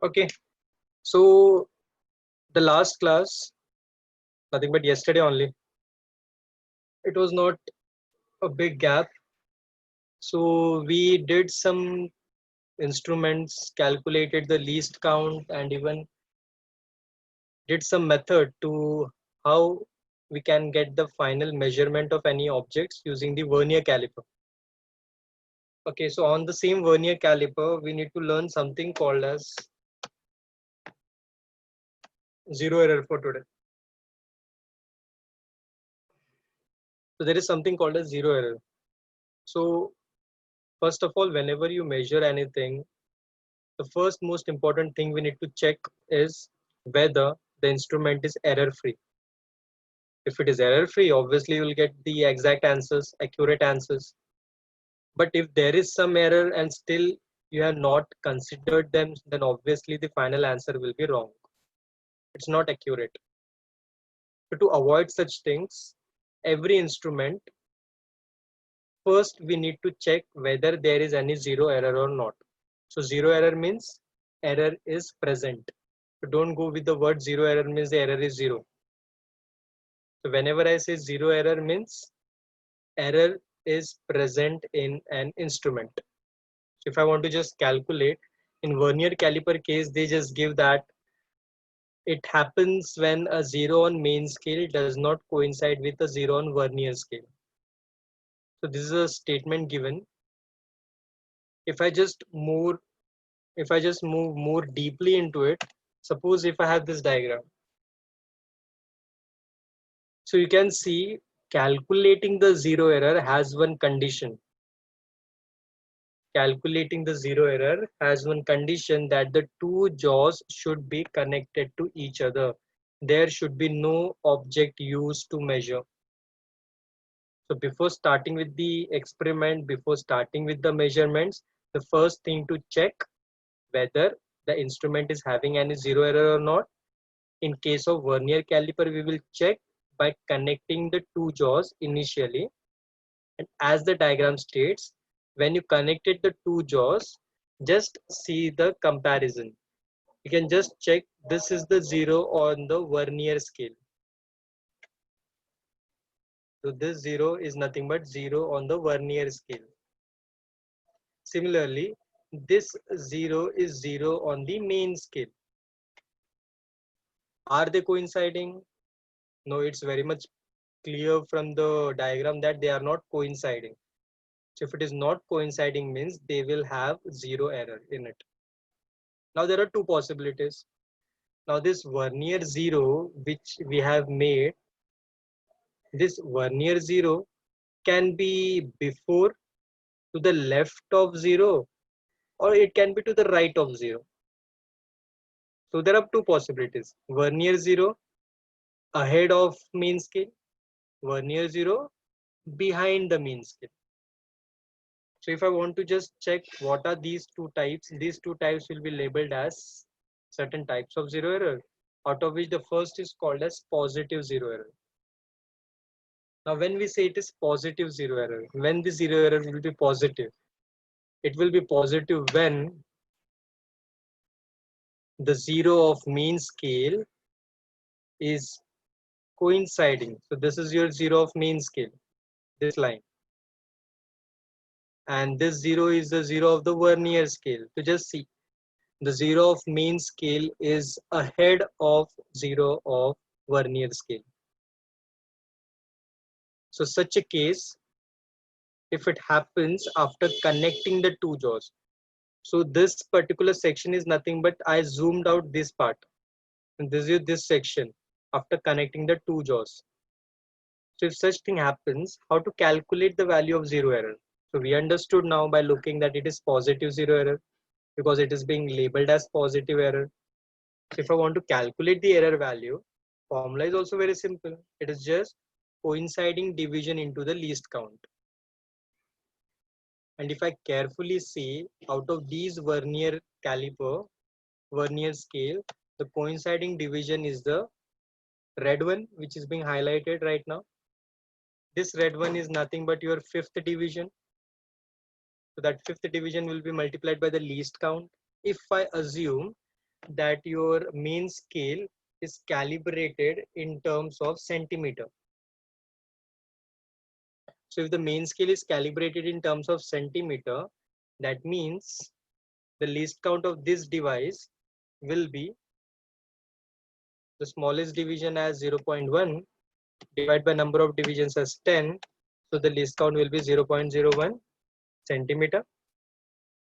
Okay, so the last class, nothing but yesterday only. It was not a big gap. So we did some instruments, calculated the least count, and even did some method to how we can get the final measurement of any objects using the vernier caliper. Okay, so on the same vernier caliper, we need to learn something called as zero error for today. So there is something called as zero error. So first of all, whenever you measure anything, the first most important thing we need to check is whether the instrument is error free. If it is error free, obviously you will get the exact answers, accurate answers. But if there is some error and still you have not considered them, then obviously the final answer will be wrong. It's not accurate. So to avoid such things, every instrument, first we need to check whether there is any zero error or not. So zero error means error is present. So don't go with the word zero error means the error is zero. So whenever I say zero error means error is present in an instrument. So if I want to just calculate, in vernier caliper case, they just give that it happens when a zero on main scale does not coincide with a zero on vernier scale. So this is a statement given. If I just move, if I just move more deeply into it, suppose if I have this diagram. So you can see calculating the zero error has one condition. Calculating the zero error has one condition that the two jaws should be connected to each other. There should be no object used to measure. So before starting with the experiment, before starting with the measurements, the first thing to check whether the instrument is having any zero error or not. In case of vernier caliper, we will check by connecting the two jaws initially. And as the diagram states, when you connected the two jaws, just see the comparison. You can just check this is the zero on the vernier scale. So this zero is nothing but zero on the vernier scale. Similarly, this zero is zero on the main scale. Are they coinciding? No, it's very much clear from the diagram that they are not coinciding. So if it is not coinciding means they will have zero error in it. Now there are two possibilities. Now this vernier zero which we have made, this vernier zero can be before to the left of zero or it can be to the right of zero. So there are two possibilities. Vernier zero ahead of mean scale, vernier zero behind the mean scale. So if I want to just check what are these two types will be labeled as certain types of zero error, out of which the first is called as positive zero error. Now when we say it is positive zero error, when the zero error will be positive, it will be positive when the zero of mean scale is coinciding. So this is your zero of mean scale, this line. And this zero is the zero of the vernier scale. So just see, the zero of mean scale is ahead of zero of vernier scale. So such a case, if it happens after connecting the two jaws. So this particular section is nothing but I zoomed out this part. And this is this section after connecting the two jaws. So if such thing happens, how to calculate the value of zero error? So we understood now by looking that it is positive zero error because it is being labeled as positive error. So if I want to calculate the error value, formula is also very simple. It is just coinciding division into the least count. And if I carefully see out of these vernier caliper, vernier scale, the coinciding division is the red one, which is being highlighted right now. This red one is nothing but your fifth division. So that fifth division will be multiplied by the least count. If I assume that your main scale is calibrated in terms of centimeter. So if the main scale is calibrated in terms of centimeter, that means the least count of this device will be the smallest division as 0.1 divided by number of divisions as 10. So the least count will be 0.01 centimeter.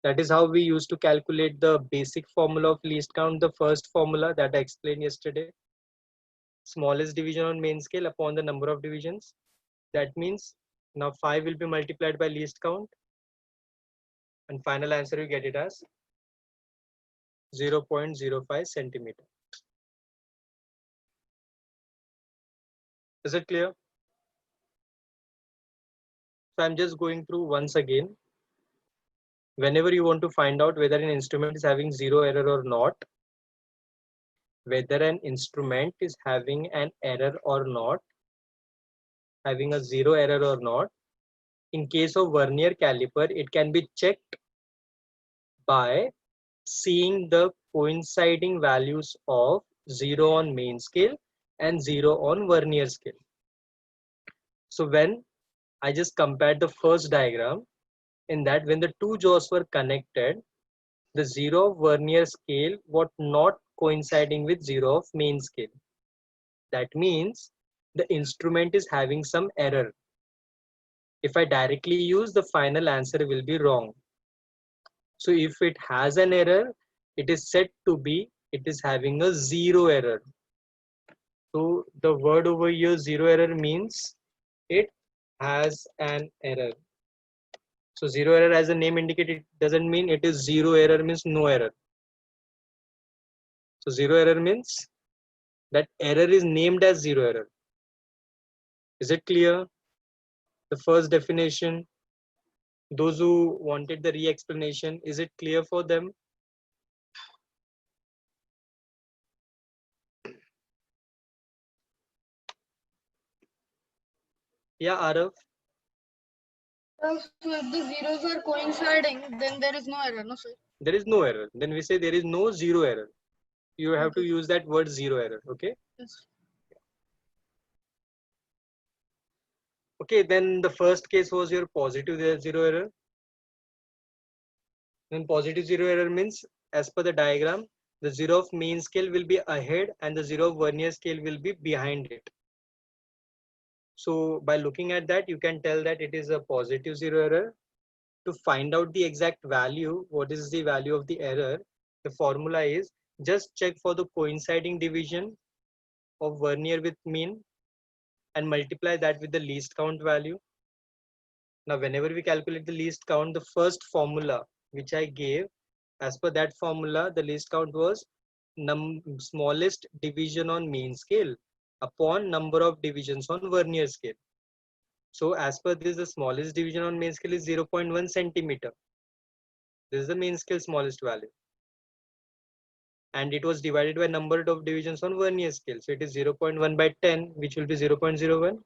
That is how we used to calculate the basic formula of least count, the first formula that I explained yesterday. Smallest division on main scale upon the number of divisions. That means now 5 will be multiplied by least count, and final answer you get it as 0.05 centimeter. Is it clear? So I'm just going through once again. Whenever you want to find out whether an instrument is having zero error or not, whether an instrument is having an error or not, having a zero error or not, in case of vernier caliper, it can be checked by seeing the coinciding values of 0 on main scale and 0 on vernier scale. So when I just compared the first diagram, in that when the two jaws were connected, the 0 of vernier scale was not coinciding with 0 of main scale. That means the instrument is having some error. If I directly use, the final answer will be wrong. So if it has an error, it is said to be, it is having a zero error. So the word over here, zero error, means it has an error. So zero error, as the name indicated, doesn't mean it is zero error means no error. So zero error means that error is named as zero error. Is it clear? The first definition. Those who wanted the re-explanation, is it clear for them? Yeah, Arav. So if the zeros are coinciding, then there is no error, no sir? There is no error. Then we say there is no zero error. You have to use that word zero error. Okay. Yes. Okay. Then the first case was your positive zero error. Then positive zero error means, as per the diagram, the zero of main scale will be ahead and the zero of vernier scale will be behind it. So by looking at that, you can tell that it is a positive zero error. To find out the exact value, what is the value of the error, the formula is just check for the coinciding division of vernier with mean and multiply that with the least count value. Now whenever we calculate the least count, the first formula which I gave, as per that formula, the least count was smallest division on main scale upon number of divisions on vernier scale. So as per this, the smallest division on main scale is 0.1 centimeter. This is the main scale smallest value. And it was divided by number of divisions on vernier scale. So it is 0.1 by 10, which will be 0.01. So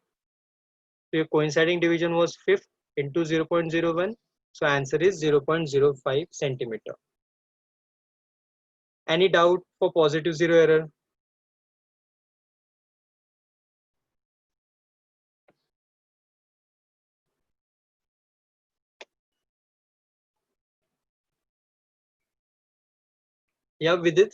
your coinciding division was 5th into 0.01. So answer is 0.05 centimeter. Any doubt for positive zero error? Yeah, Vidit?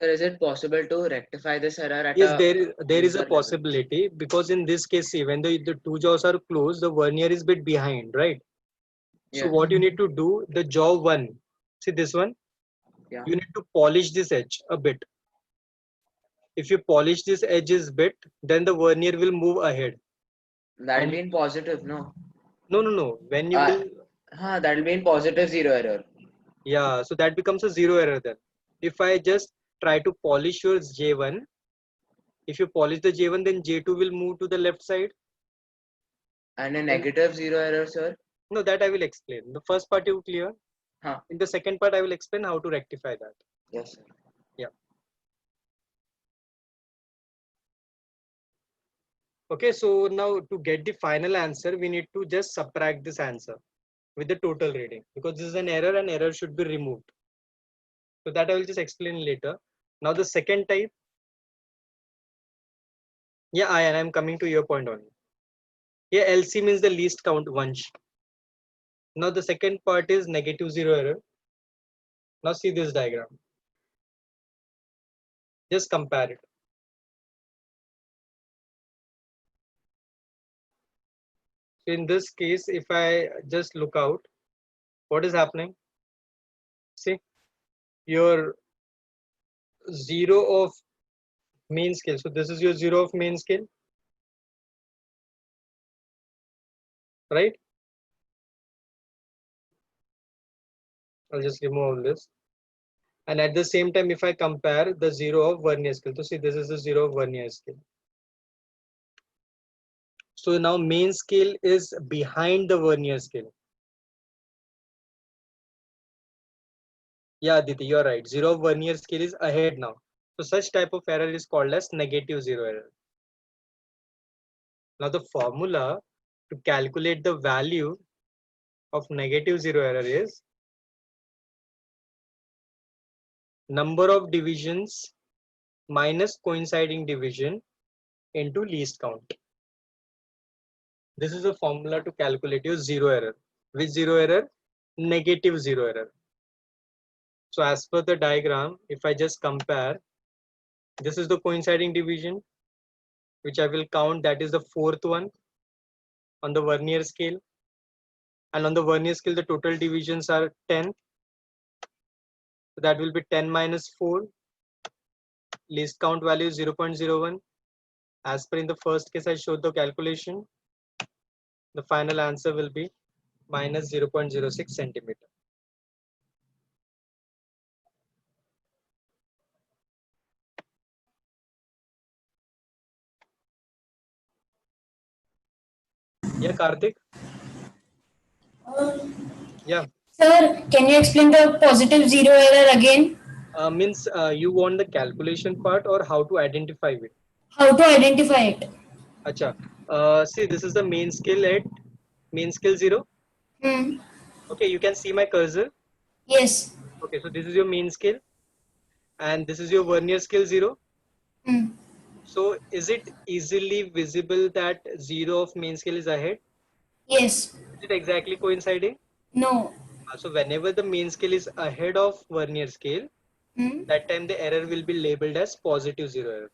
Sir, is it possible to rectify this error at Yes, a there is a user level? possibility, because in this case, see, when the two jaws are closed, the vernier is bit behind, right? So Yes. what you need to do, the jaw one, see this one, Yeah. you need to polish this edge a bit. If you polish this edges bit, then the vernier will move ahead. That'll And be in positive, no? no. When you will, That'll be in positive zero error. yeah, so that becomes a zero error then. If I just try to polish your J1, if you polish the J1, then J2 will move to the left side. And a Then, negative zero error, sir? no, that I will explain. The first part you clear. Huh. In the second part, I will explain how to rectify that. Yes, sir. Yeah. Okay, so now to get the final answer, we need to just subtract this answer with the total reading, because this is an error and error should be removed. So that I will just explain later. Now the second type. Yeah, and I'm coming to your point only. Here LC means the least count Vansh. Now the second part is negative zero error. Now see this diagram. Just compare it. So in this case, if I just look out, what is happening? See, your zero of main scale. So this is your zero of main scale, right? I'll just remove all this. And at the same time, if I compare the zero of vernier scale, so see, this is the zero of vernier scale. So now main scale is behind the vernier scale. Yeah, Aditi, you're right. Zero of vernier scale is ahead now. So such type of error is called as negative zero error. Now the formula to calculate the value of negative zero error is number of divisions minus coinciding division into least count. This is a formula to calculate your zero error. Which zero error? Negative zero error. So as per the diagram, if I just compare, this is the coinciding division, which I will count, that is the fourth one on the vernier scale. And on the vernier scale, the total divisions are 10. So that will be 10 minus 4. Least count value is 0.01. As per in the first case, I showed the calculation. The final answer will be minus 0.06 centimeter. Yeah, Karthik? Yeah. Sir, can you explain the positive zero error again? Means you want the calculation part or how to identify it? How to identify it? Acha. See, this is the main scale at main scale 0. Hmm. Okay, you can see my cursor. Yes. Okay, so this is your main scale and this is your vernier scale 0. Hmm. So is it easily visible that 0 of main scale is ahead? Yes. Is it exactly coinciding? No. So whenever the main scale is ahead of vernier scale, Hmm. that time the error will be labeled as positive zero error.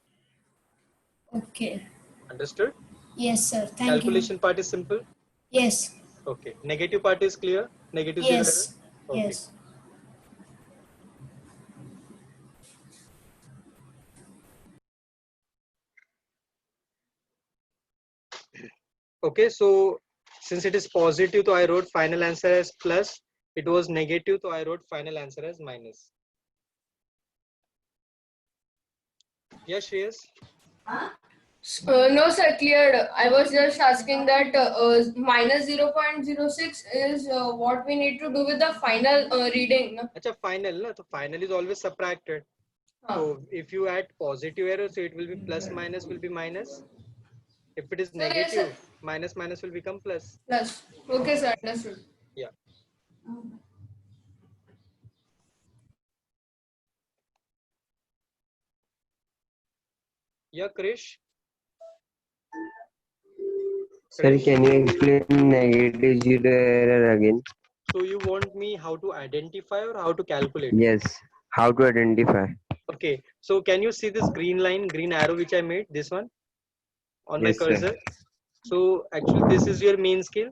Okay. Understood? Yes, sir. Thank Calculation you. part is simple. Yes. Okay. Negative part is clear. Negative zero error. Yes. Okay. Yes. Okay. So since it is positive, so I wrote final answer as plus. It was negative, so I wrote final answer as minus. Yeah, Shreyas? No, sir, cleared. I was just asking that minus 0.06 is what we need to do with the final reading. No? Acha, final. Na? So final is always subtracted. So if you add positive error, so it will be plus minus will be minus. If it is Sir, yes, sir. negative, minus minus will become plus. Plus. Okay, sir, understood. Yeah. Yeah, Krish. Sir, can you explain negative zero error again? So you want me how to identify or how to calculate? Yes. How to identify? Okay. So can you see this green line, green arrow which I made? This one on my Yes, sir. cursor. So actually this is your main scale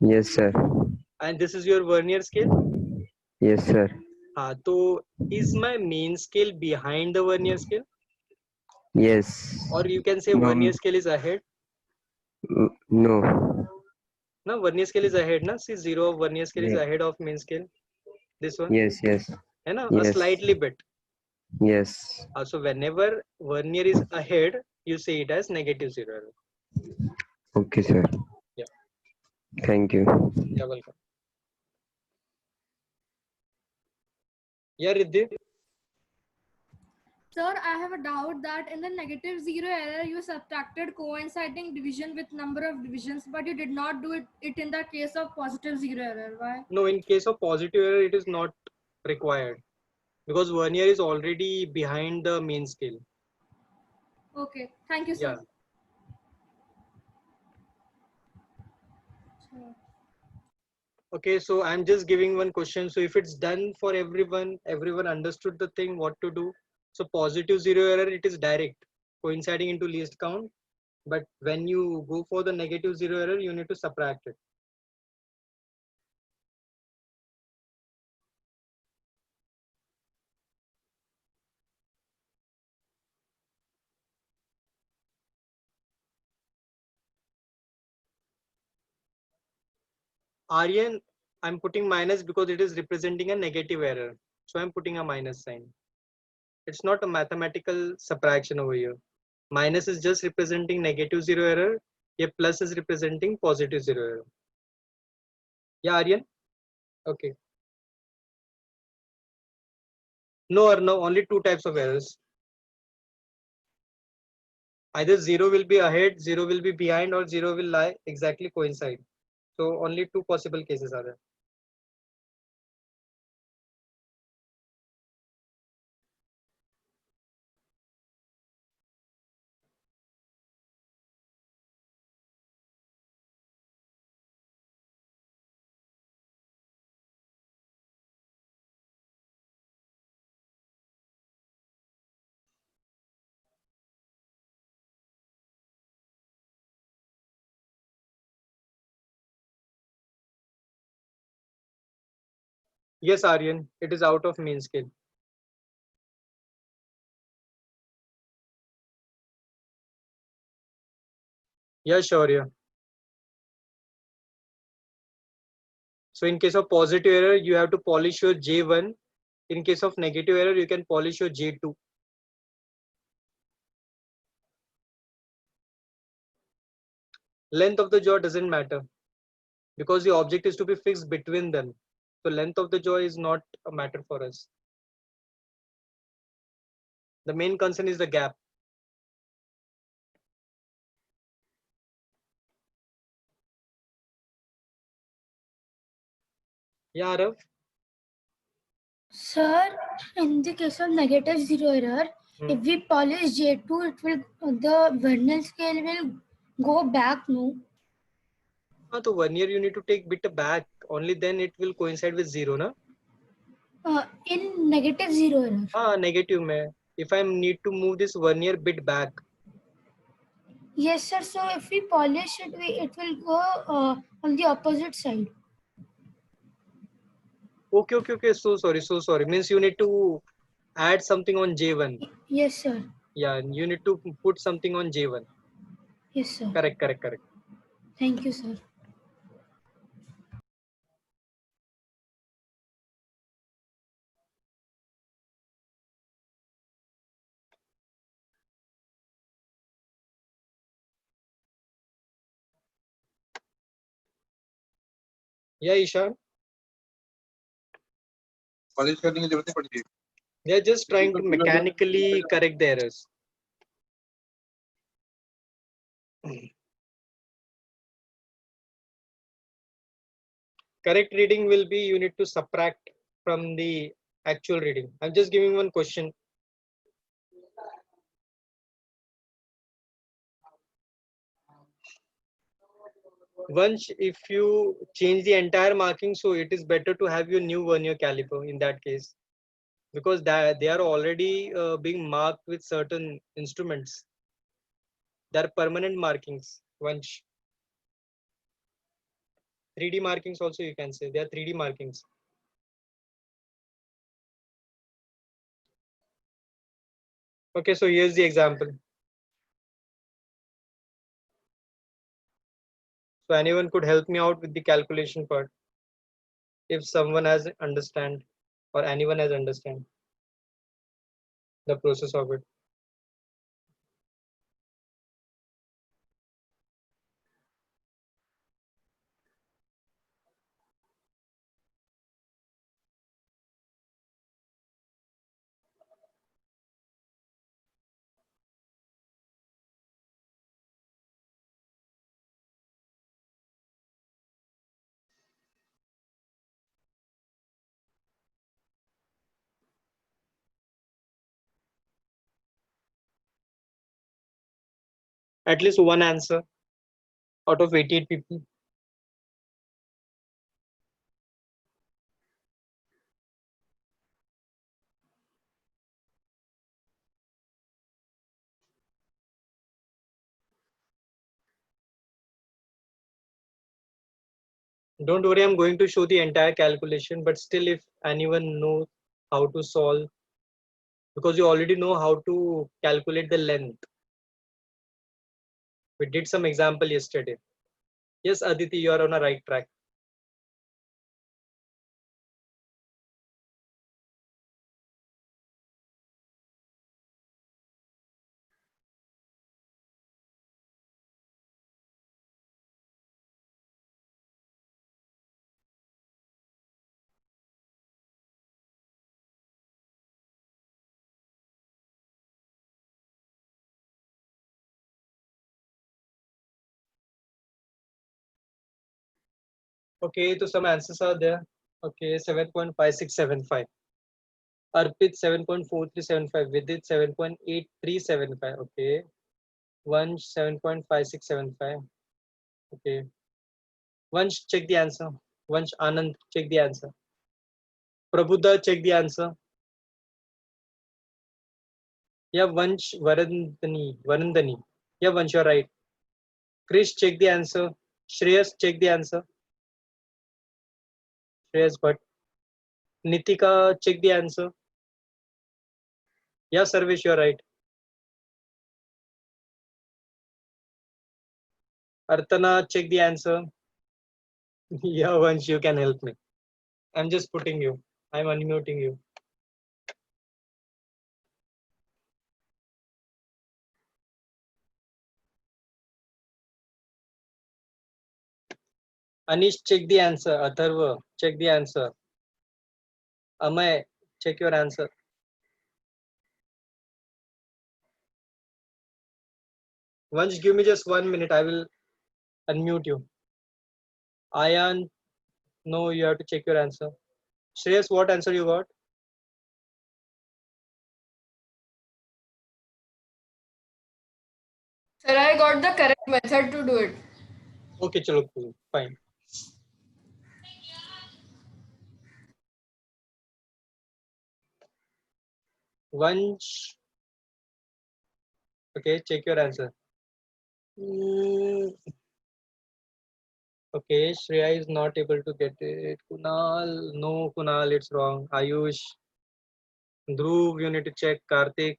Yes, sir. and this is your vernier scale. Yes, sir. So is my main scale behind the vernier scale? Yes. Or you can say No. vernier scale is ahead? No. No, vernier scale is ahead. Na? See, 0 of vernier scale is Yeah. ahead of main scale. This one. Yes, yes. A Yes. slightly bit. Yes. So whenever vernier is ahead, you say it as negative zero error. Okay, sir. Yeah. Thank you. You're welcome. Yeah, Riddhi. Sir, I have a doubt that in the negative zero error, you subtracted coinciding division with number of divisions, but you did not do it in the case of positive zero error. Why? No, in case of positive error, it is not required. because vernier is already behind the main scale. Okay, thank you, sir. Yeah. Okay, so I'm just giving one question. So if it's done for everyone, everyone understood the thing, what to do. So positive zero error, it is direct, coinciding into least count. But when you go for the negative zero error, you need to subtract it. Aryan, I'm putting minus because it is representing a negative error. So I'm putting a minus sign. It's not a mathematical subtraction over here. Minus is just representing negative zero error. A plus is representing positive zero error. Yeah, Aryan? Okay. No, or no, only two types of errors. Either zero will be ahead, zero will be behind, or zero will lie exactly coincide. So only two possible cases are there. Yes, Aryan, it is out of mean scale. Yeah, sure, yeah. So in case of positive error, you have to polish your J1. In case of negative error, you can polish your J2. Length of the jaw doesn't matter because the object is to be fixed between them. So length of the jaw is not a matter for us. The main concern is the gap. Yeah, Arav? Sir, in the case of negative zero error, Hmm. if we polish J2, it will the Vernal scale will go back, no? So vernier you need to take bit back. Only then it will coincide with zero, na? In negative zero error. Negative mein. If I need to move this vernier bit back. Yes, sir. So if we polish it, it will go on the opposite side. Okay. So sorry. Means you need to add something on J1. Yes, sir. Yeah, you need to put something on J1. Yes, sir. Correct. Thank you, sir. Yeah, Ishan. Polish करने की जरूरत नहीं पड़ती They are just trying to mechanically correct the errors. Correct reading will be you need to subtract from the actual reading. I'm just giving one question. Once if you change the entire marking, so it is better to have your new vernier caliper in that case, because they are already being marked with certain instruments. They are permanent markings. Once 3D markings also you can say they are 3D markings. Okay, so here's the example. So anyone could help me out with the calculation part if someone has understand or anyone has understand the process of it. At least one answer out of 88 people. Don't worry, I'm going to show the entire calculation, but still if anyone knows how to solve, because you already know how to calculate the length. We did some example yesterday. Yes, Aditi, you are on a right track. Okay, so some answers are there. Okay, 7.5675. Arpit 7.4375. Vidit 7.8375. Okay. Vansh 7.5675. Okay. Vansh, check the answer. Vansh Anand, check the answer. Prabhuda, check the answer. Yeah, Vansh Varandani. Yeah, Vansh, you're right. Krish, check the answer. Shreyas, check the answer. Shreyas Bhatt. Nitika, check the answer. Yeah, Sarvesh, you're right. Artana, check the answer. Yeah, Vansh, you can help me. I'm just putting you. I'm unmuting you. Anish, check the answer. Atharva, check the answer. Amay, check your answer. Vansh, give me just 1 minute. I will unmute you. Ayan, no, you have to check your answer. Shreyas, what answer you got? Sir, I got the correct method to do it. Okay, chalo, cool, fine. Vansh, okay, check your answer. Okay, Shreya is not able to get it. Kunal, no, Kunal, it's wrong. Ayush, Dhruv, you need to check. Karthik.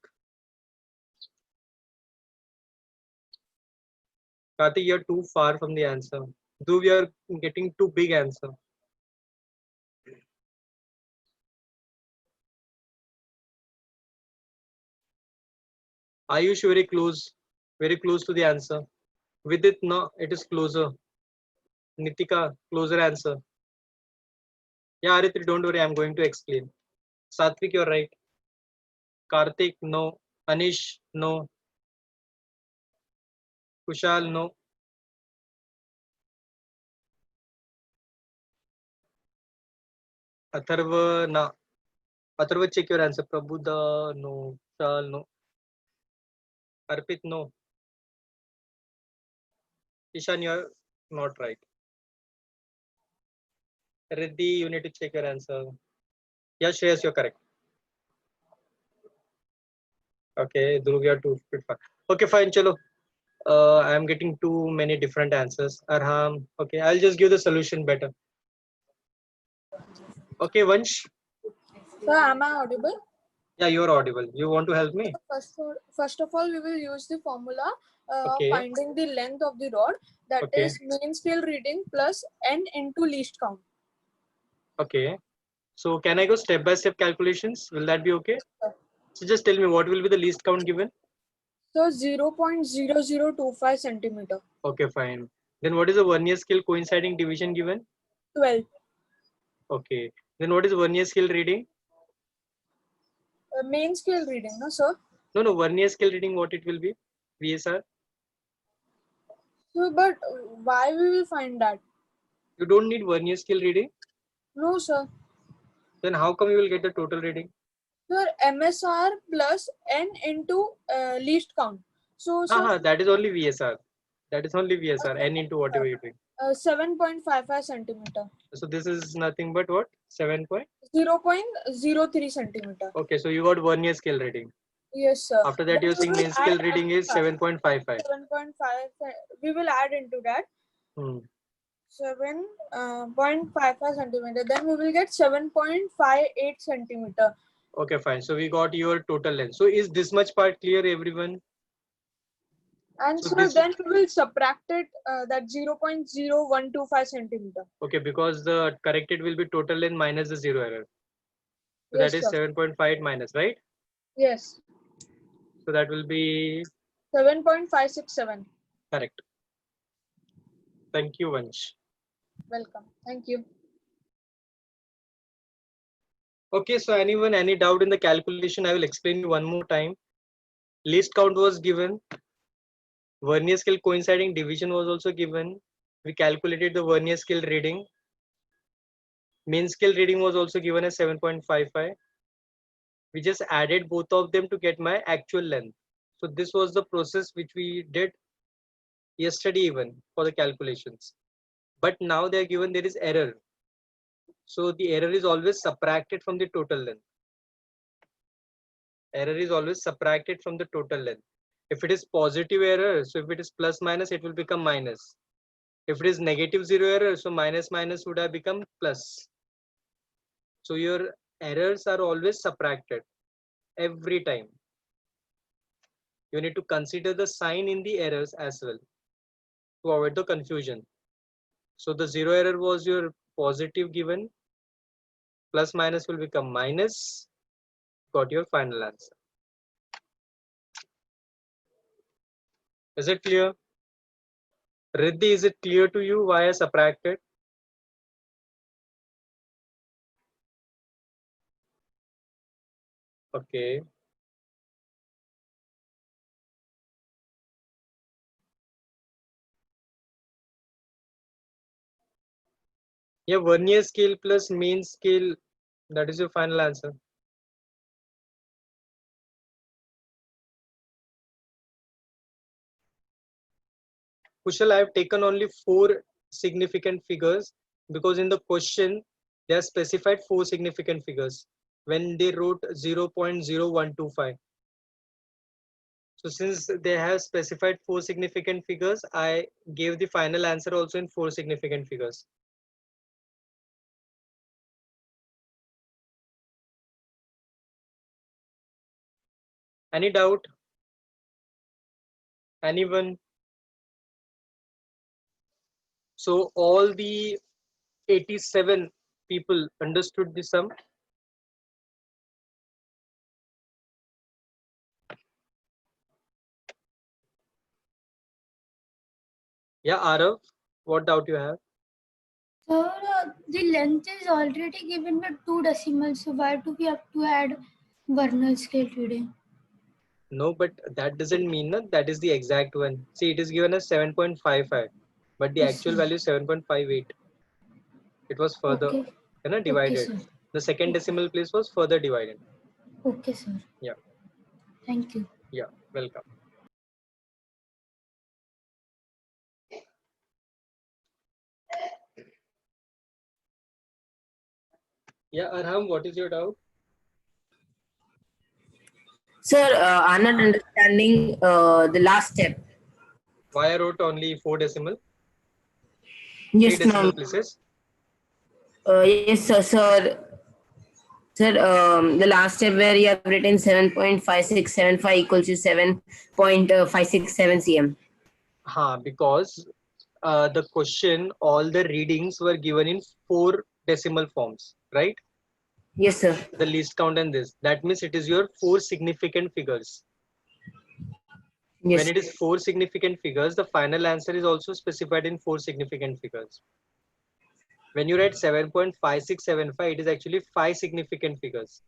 Karthik, you're too far from the answer. Dhruv, you're getting too big answer. Ayush, very close to the answer. Vidit, no, it is closer. Nitika, closer answer. Yeah, Arithri, don't worry, I'm going to explain. Satvik, you're right. Karthik, no. Anish, no. Kushal, no. Atharva, na. Atharva, check your answer. Prabhuda, no. Kushal, no. Arpit, no. Ishan, you're not right. Riddhi, you need to check your answer. Yeah, Shreyas, you're correct. Okay, Dhruv, you're too far. Okay, fine, chalo. I am getting too many different answers. Arham, okay, I'll just give the solution better. Okay, Vansh. Sir, am I audible? Yeah, you're audible. You want to help me? First of all, we will use the formula Okay. finding the length of the rod. That Okay. is mean scale reading plus n into least count. Okay. So can I go step by step calculations? Will that be okay? So just tell me what will be the least count given? So 0.0025 centimeter. Okay, fine. Then what is the vernier scale coinciding division given? 12. Okay. Then what is vernier scale reading? Main scale reading, no sir? No, vernier scale reading, what it will be? VSR? So, but why we will find that? You don't need vernier scale reading? No sir. Then how come you will get the total reading? Sir, MSR plus n into least count. So, sir, That is only VSR. That is only VSR. N into whatever you're doing. 7.55 centimeter. So this is nothing but what? 7 point? 0.03 centimeter. Okay, so you got vernier scale reading. Yes, sir. After that, Then you're we saying will main scale add reading is extra 7.55. 7.5. We will add into that Hmm. 7.55 centimeter. Then we will get 7.58 centimeter. Okay, fine. So we got your total length. So is this much part clear, everyone? And So so this- then we will subtract it that 0.0125 centimeter. Okay, because the corrected will be total length minus the zero error. So Yes, that is sir. 7.5 minus, right? Yes. So that will be 7.567. correct. Thank you, Vansh. Welcome. Thank you. Okay, so anyone, any doubt in the calculation? I will explain you one more time. Least count was given. Vernier scale coinciding division was also given. We calculated the vernier scale reading. Main scale reading was also given as 7.55. We just added both of them to get my actual length. So this was the process which we did yesterday even for the calculations. But now they are given there is error. So the error is always subtracted from the total length. Error is always subtracted from the total length. If it is positive error, so if it is plus minus, it will become minus. If it is negative zero error, so minus minus would have become plus. So your errors are always subtracted every time. You need to consider the sign in the errors as well to avoid the confusion. So the zero error was your positive given, plus minus will become minus, got your final answer. Is it clear? Riddhi, is it clear to you why I subtracted? Okay. Yeah, vernier scale plus main scale, that is your final answer. Kushal, I have taken only 4 significant figures because in the question they are specified 4 significant figures when they wrote 0.0125. So since they have specified 4 significant figures, I gave the final answer also in 4 significant figures. Any doubt? Anyone? So all the 87 people understood the sum. Yeah, Arav, what doubt you have? Sir, the length is already given with 2 decimals, so why do we have to add Vernal scale reading? No, but that doesn't mean that is the exact one. See, it is given as 7.55, but the Yes, actual sir. value is 7.58. It was further Okay. divided. sir. The second Okay. decimal place was further divided. Okay, sir. Yeah. Thank you. Yeah, welcome. Yeah, Arham, what is your doubt? Sir, I'm not understanding the last step. Why I wrote only 4 decimal? 3 Yes, decimal ma'am. places. Yes, sir. Sir, the last step where you have written 7.5675 equals to 7.567 cm. Because the question, all the readings were given in 4 decimal forms, right? Yes, sir. The least count and this. That means it is your 4 significant figures. Yes. When it is 4 significant figures, the final answer is also specified in 4 significant figures. When you write 7.5675, it is actually 5 significant figures.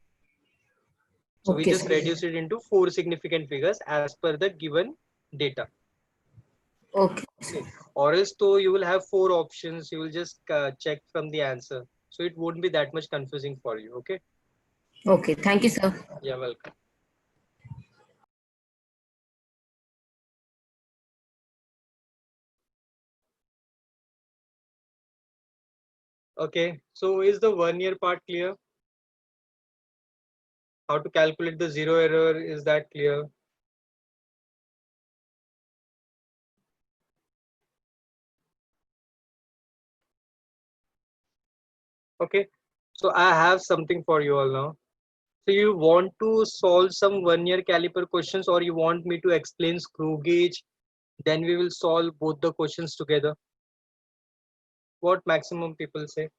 So we Okay, just sir. reduce it into 4 significant figures as per the given data. Okay. Or else though you will have 4 options, you will just check from the answer. So it won't be that much confusing for you. Okay. Okay. Thank you, sir. Yeah, welcome. Okay, so is the 1 year part clear? How to calculate the zero error, is that clear? Okay, so I have something for you all now. So you want to solve some 1 year caliper questions, or you want me to explain screw gauge? Then we will solve both the questions together. What maximum people say?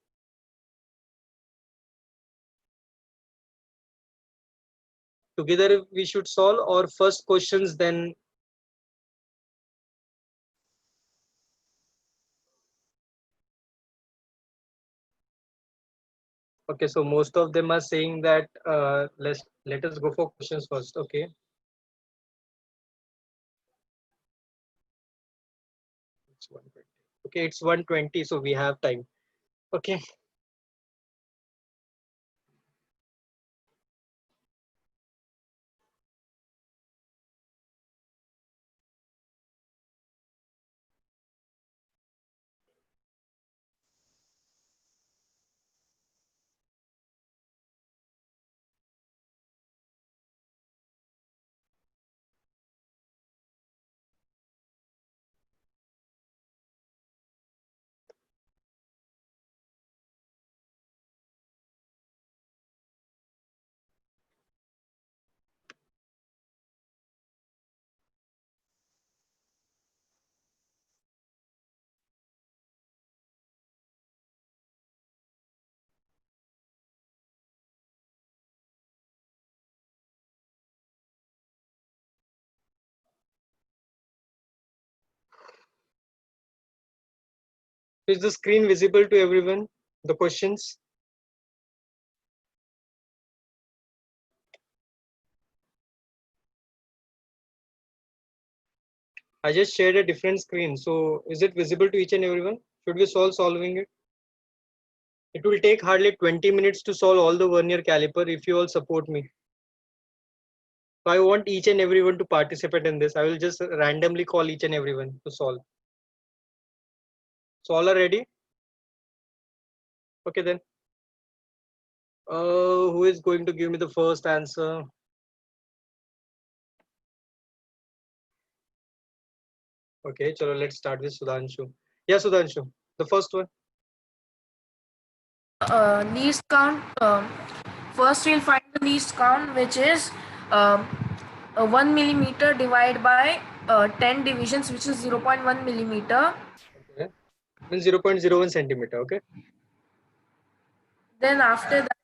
Together we should solve, or first questions then? Okay, so most of them are saying that let us go for questions first. Okay. It's 120. Okay, it's 120, so we have time. Okay. Is the screen visible to everyone? The questions? I just shared a different screen. So is it visible to each and everyone? Should we solving it? It will take hardly 20 minutes to solve all the 1 year caliper if you all support me. So I want each and everyone to participate in this. I will just randomly call each and everyone to solve. So all are ready? Okay then. Who is going to give me the first answer? Okay, chalo, let's start with Sudhanshu. Yeah, Sudhanshu, the first one. Least count. First, we'll find the least count, which is 1 millimeter divided by 10 divisions, which is 0.1 millimeter. Okay. Means 0.01 centimeter. Okay. Then after that,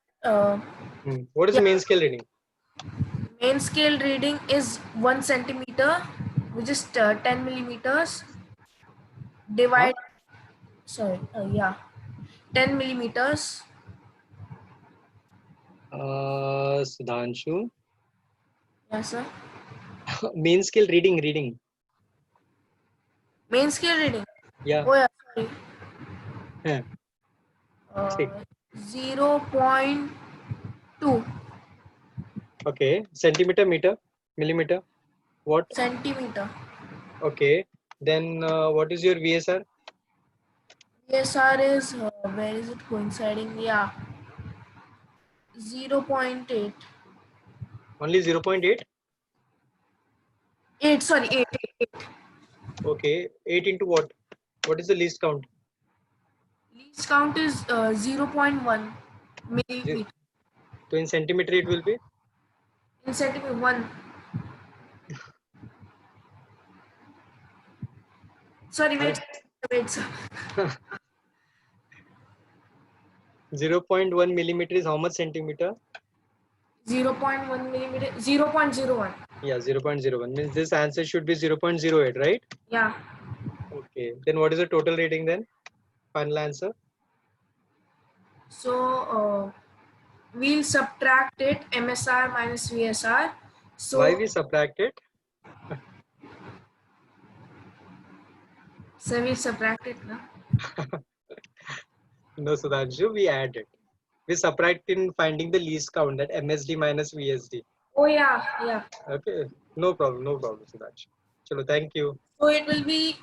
What is the main scale reading? Main scale reading is 1 centimeter, which is 10 millimeters. Divide. Sorry. 10 millimeters. Sudhanshu. Yes, sir. Main scale reading. Main scale reading. Yeah. Oh yeah, sorry. Yeah. 0.2. Okay. Centimeter, meter, millimeter. What? Centimeter. Okay. Then what is your VSR? VSR is where is it coinciding? Yeah. 0.8. Only 0.8? 8, sorry, 8. Okay. 8 into what? What is the least count? Least count is 0.1 millimeter. So in centimeter it will be? In centimeter, 1. Sorry, wait. Sir. 0.1 millimeter is how much centimeter? 0.1 millimeter. 0.01. Yeah, 0.01 means this answer should be 0.08, right? Yeah. Okay. Then what is the total reading then? Final answer? So we'll subtract it, MSR minus VSR. So why we subtract it? So we subtract it now. No, Sudhanshu, we add it. We subtract in finding the least count, that MSD minus VSD. Oh yeah. Okay, no problem, Sudhanshu. Chalo, thank you. So it will be.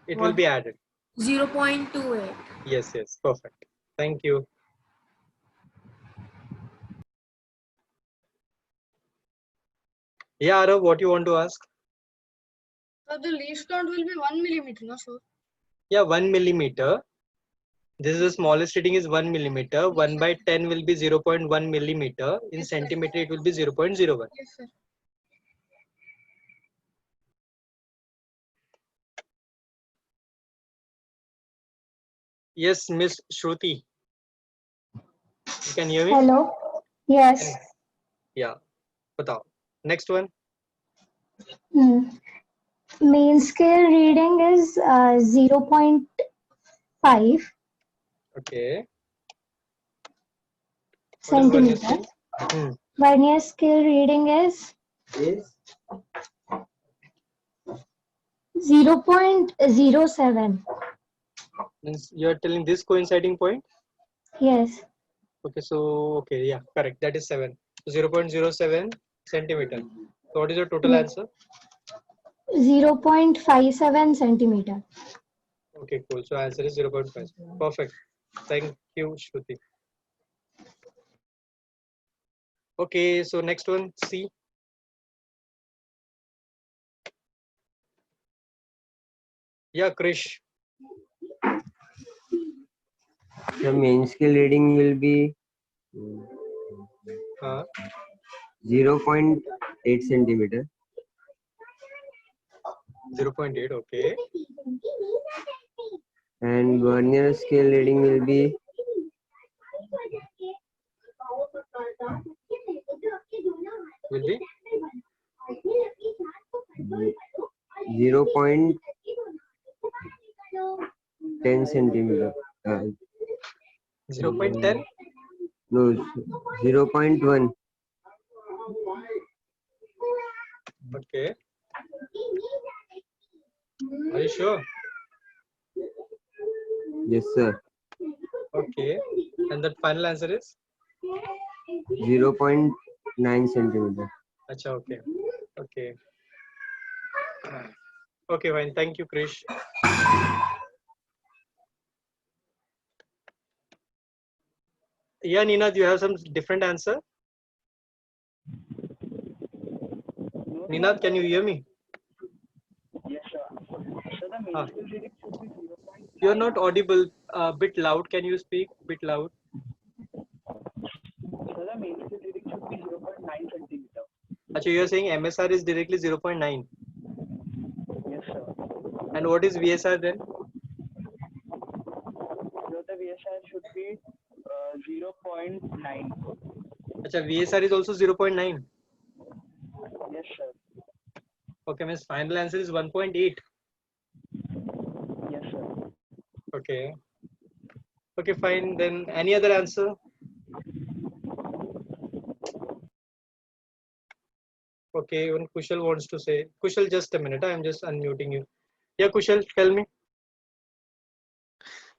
It will be added. 0.28. Yes, yes, perfect. Thank you. Yeah, Arav, what you want to ask? So the least count will be 1 millimeter, no, sir? Yeah, 1 millimeter. This is the smallest reading is 1 millimeter. 1 by 10 will be 0.1 millimeter. In Yes, sir. centimeter, it will be 0.01. Yes, sir. Yes, Miss Shruti. You can hear me? Hello. Yes. Yeah. Batao. Next one. Main scale reading is 0.5 Okay. What is vernier centimeter. scale? Vernier scale reading is 0.07. Means you are telling this coinciding point? Yes. Okay, so okay, yeah, correct. That is 7. 0.07 centimeter. So what is your total Yes. answer? 0.57 centimeter. Okay, cool. So answer is 0.5. Perfect. Thank you, Shruti. Okay, so next one, C. Yeah, Krish. The main scale reading will be 0.8 centimeter. 0.8, okay. And vernier scale reading will be 0.10 centimeter. 0.10? No, 0.1. Okay. Are you sure? Yes, sir. Okay. And the final answer is? 0.9 centimeter. Acha, okay. Okay. Okay, fine. Thank you, Krish. Yeah, Nina, do you have some different answer? Nina, can you hear me? Yes, sir. So the main scale reading should be 0.9. You're not audible. A bit loud. Can you speak bit loud? So the main scale reading should be 0.9 centimeter. Acha, you're saying MSR is directly 0.9. Yes, sir. And what is VSR then? So the VSR should be 0.9. Acha, VSR is also 0.9. Yes, sir. Okay, means final answer is 1.8. Yes, sir. Okay. Okay, fine. Then any other answer? Okay, even Kushal wants to say. Kushal, just a minute. I'm just unmuting you. Yeah, Kushal, tell me.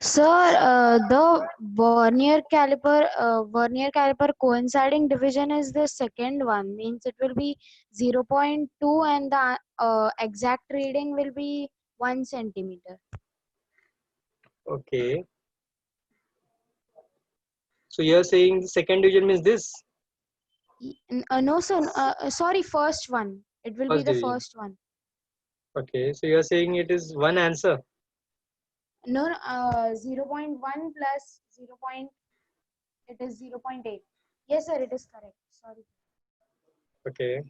Sir, the vernier caliper coinciding division is the second one. Means it will be 0.2 and the exact reading will be 1 centimeter. Okay. So you're saying the second division means this? No, sir. Sorry, first one. It will be First the division. first one. Okay, so you're saying it is one answer. No, 0.1 plus 0. It is 0.8. Yes, sir. It is correct. Sorry. Okay.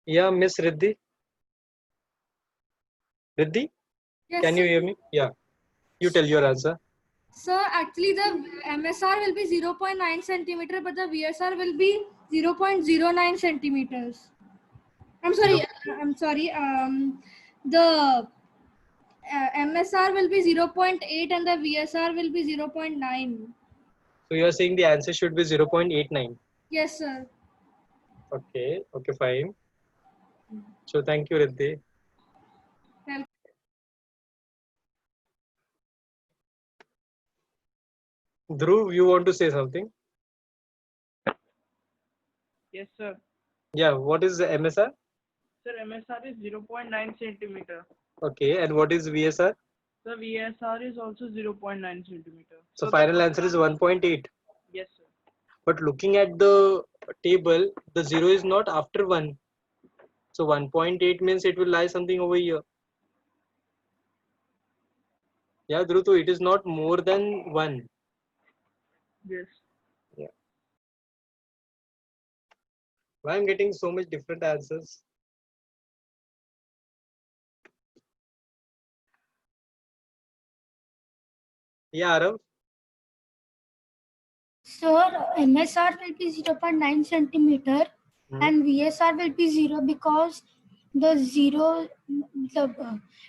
Yeah, Miss Riddhi. Riddhi, Yes, can you sir. hear me? Yeah. You tell your answer. So actually the MSR will be 0.9 centimeter, but the VSR will be 0.09 centimeters. I'm sorry. The MSR will be 0.8 and the VSR will be 0.9. So you're saying the answer should be 0.89. Yes, sir. Okay. Okay, fine. So thank you, Riddhi. Dhruv, you want to say something? Yes, sir. Yeah. What is the MSR? Sir, MSR is 0.9 centimeter. Okay, and what is VSR? The VSR is also 0.9 centimeter. So the final first answer is 1.8. Yes, sir. But looking at the table, the 0 is not after 1. So 1.8 means it will lie something over here. Yeah, Dhrutu, it is not more than 1. Yes. Yeah. Why I'm getting so much different answers? Yeah, Arav? Sir, MSR will be 0.9 centimeter and VSR will be 0 because the 0,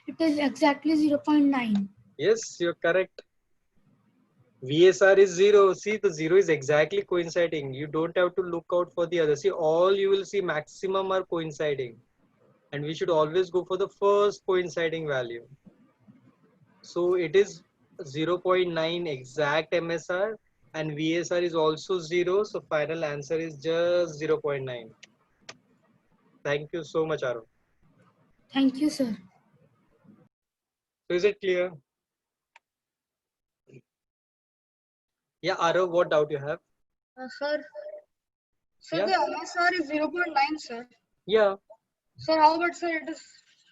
it is exactly 0.9. Yes, you're correct. VSR is 0. See, the 0 is exactly coinciding. You don't have to look out for the other. See, all you will see maximum are coinciding. And we should always go for the first coinciding value. So it is 0.9 exact MSR and VSR is also 0. So final answer is just 0.9. Thank you so much, Arav. Thank you, sir. So is it clear? Yeah, Arav, what doubt you have? Sir, Yeah. the MSR is 0.9, sir. Yeah. Sir, how about, sir, it is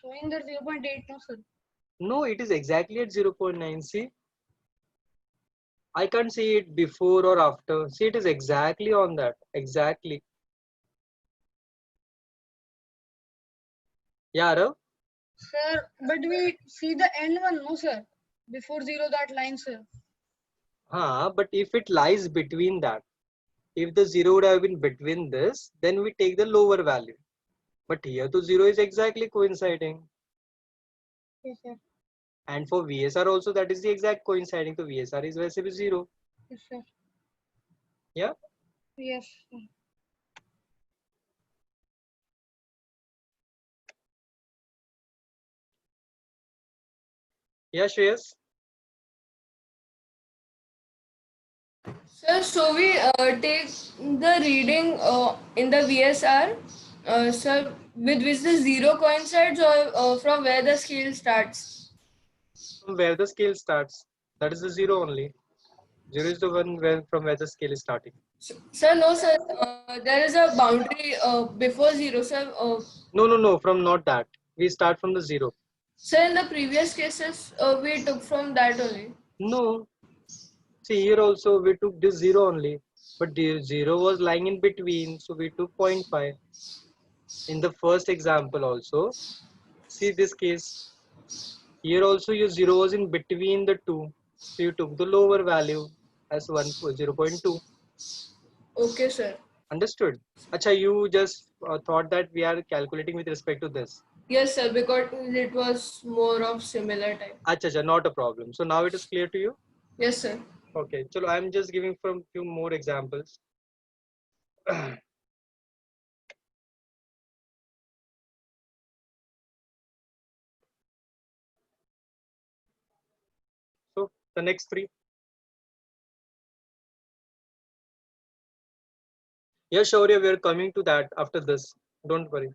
showing that 0.8, no, sir? No, it is exactly at 0.9. See, I can't see it before or after. See, it is exactly on that. Exactly. Yeah, Arav? Sir, but we see the end one, no, sir? Before 0, that line, sir. But if it lies between that, if the 0 would have been between this, then we take the lower value. But here the 0 is exactly coinciding. Yes, sir. And for VSR also that is the exact coinciding. So VSR is वैसे भी 0. Yes, sir. Yeah? Yes, sir. Yeah, Shreyas? Sir, so we take the reading in the VSR, sir, with which the 0 coincides or from where the scale starts? From where the scale starts. That is the 0 only. 0 is the one from where the scale is starting. Sir, no, sir. There is a boundary before 0, sir. No, from not that. We start from the 0. Sir, in the previous cases, we took from that only. No. See, here also we took this 0 only. But the 0 was lying in between. So we took 0.5. In the first example also, see this case. Here also your 0 was in between the two. So you took the lower value as 0.2. Okay, sir. Understood? Acha, you just thought that we are calculating with respect to this. Yes, sir, because it was more of similar type. Acha, not a problem. So now it is clear to you? Yes, sir. Okay, chalo, I'm just giving from few more examples. So the next 3. Yeah, Shaurya, we are coming to that after this. Don't worry.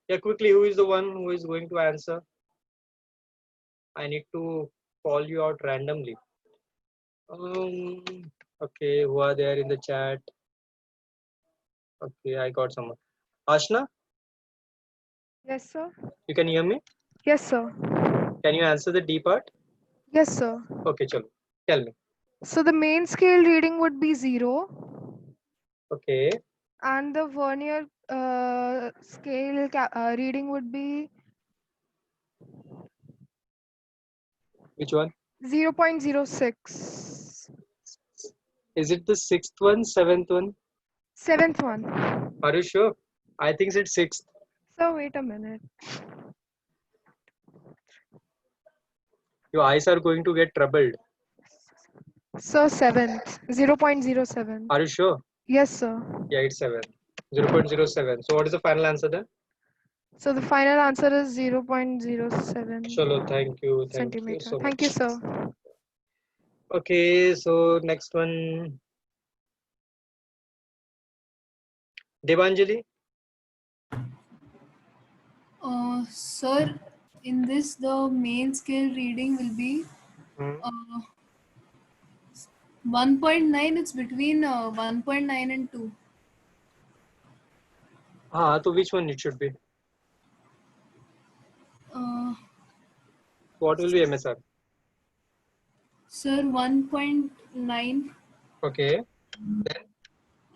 Yeah, quickly, who is the one who is going to answer? I need to call you out randomly. Okay, who are there in the chat? Okay, I got someone. Ashna, Yes, sir. you can hear me? Yes, sir. Can you answer the D part? Yes, sir. Okay, chalo. Tell me. So the main scale reading would be 0. Okay. And the vernier scale reading would be Which one? 0.06. Is it the 6th one, 7th one? 7th one. Are you sure? I think it's 6th. So wait a minute. Your eyes are going to get troubled. So 7th. 0.07. Are you sure? Yes, sir. Yeah, it's 7. 0.07. So what is the final answer then? So the final answer is 0.07 Chalo, thank you. Thank centimeter. you so Thank much. you, sir. Okay, so next one. Devanjali? Sir, in this the main scale reading will be 1.9. It's between 1.9 and 2. So which one it should be? What will be MSR? Sir, 1.9. Okay.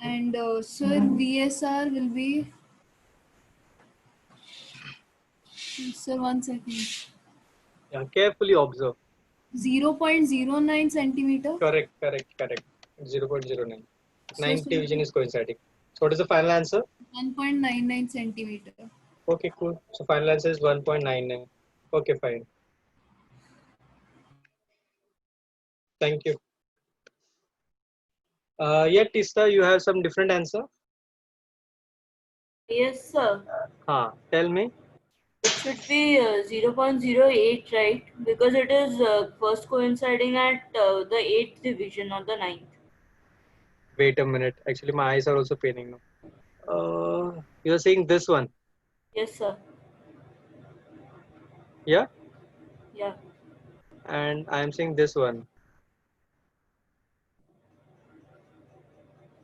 And sir, VSR will be. Sir, 1 second. Yeah, carefully observe. 0.09 centimeter. Correct. 0.09. So, Ninth sir, division is coinciding. So what is the final answer? 1.99 centimeter. Okay, cool. So final answer is 1.99. Okay, fine. Thank you. Yeah, Tista, you have some different answer? Yes, sir. Tell me. It should be 0.08, right? Because it is first coinciding at the 8th division, not the 9th. Wait a minute. Actually, my eyes are also paining now. You're saying this one? Yes, sir. Yeah? Yeah. And I am saying this one.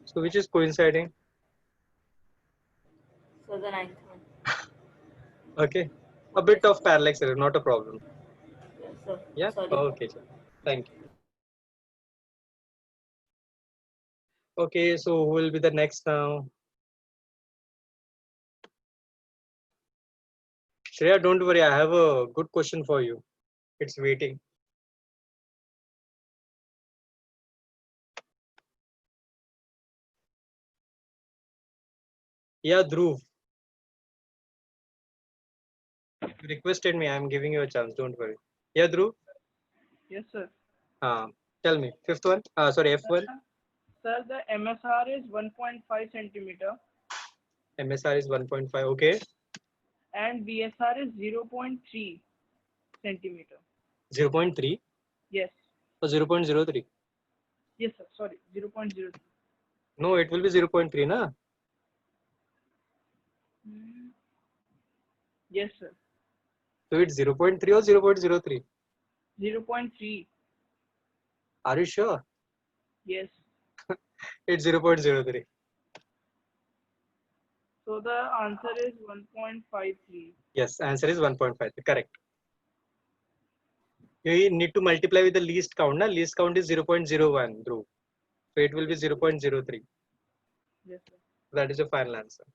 So which is coinciding? So the 9th one. Okay. A bit of parallax error, not a problem. Yes, sir. Yeah? Sorry. Okay, sir. Thank you. Okay, so who will be the next now? Shreya, don't worry. I have a good question for you. It's waiting. Yeah, Dhruv. You requested me. I'm giving you a chance. Don't worry. Yeah, Dhruv. Yes, sir. Tell me. Fifth one. Sorry, F1. Sir, the MSR is 1.5 centimeter MSR is 1.5. Okay. and VSR is 0.3 centimeter. 0.3 Yes. or 0.03? Yes, sir. Sorry, 0.03. No, it will be 0.3, na? Yes, sir. So it's 0.3 or 0.03? 0.3. Are you sure? Yes. It's 0.03. So the answer is 1.53. Yes, answer is 1.5. Correct. You need to multiply with the least count. Na? Least count is 0.01, Dhruv. So it will be 0.03. Yes, sir. That is the final answer.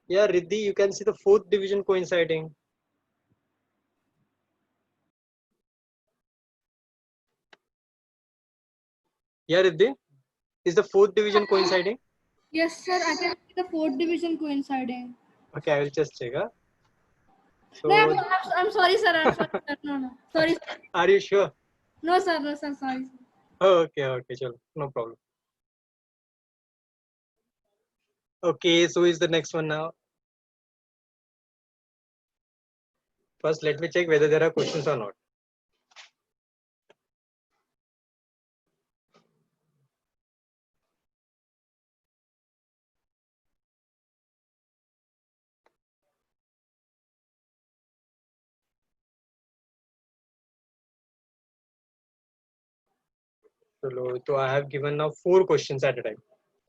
Yeah, Riddhi, you can see the fourth division coinciding. Yeah, Riddhi, is the fourth division coinciding? Yes, sir. I can see the fourth division coinciding. Okay, I will just check. So, No, I'm sorry, sir. I'm sorry, sir. No. Sorry. Sir. Are you sure? No, sir. No, sir. Sorry. Sir. Okay, chalo, no problem. Okay, so is the next one now. First, let me check whether there are questions or not. So I have given now 4 questions at a time.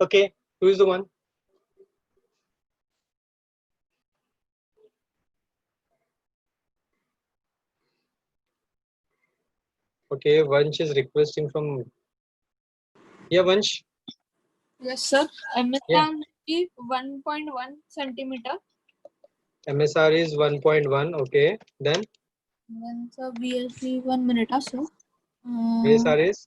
Okay, who is the one? Okay, Vansh is requesting from. Yeah, Vansh. Yes, sir. MSR Yeah. is 1.1 centimeter. MSR is 1.1. Okay, then Then sir, VSD 1 minute, sir. VSR is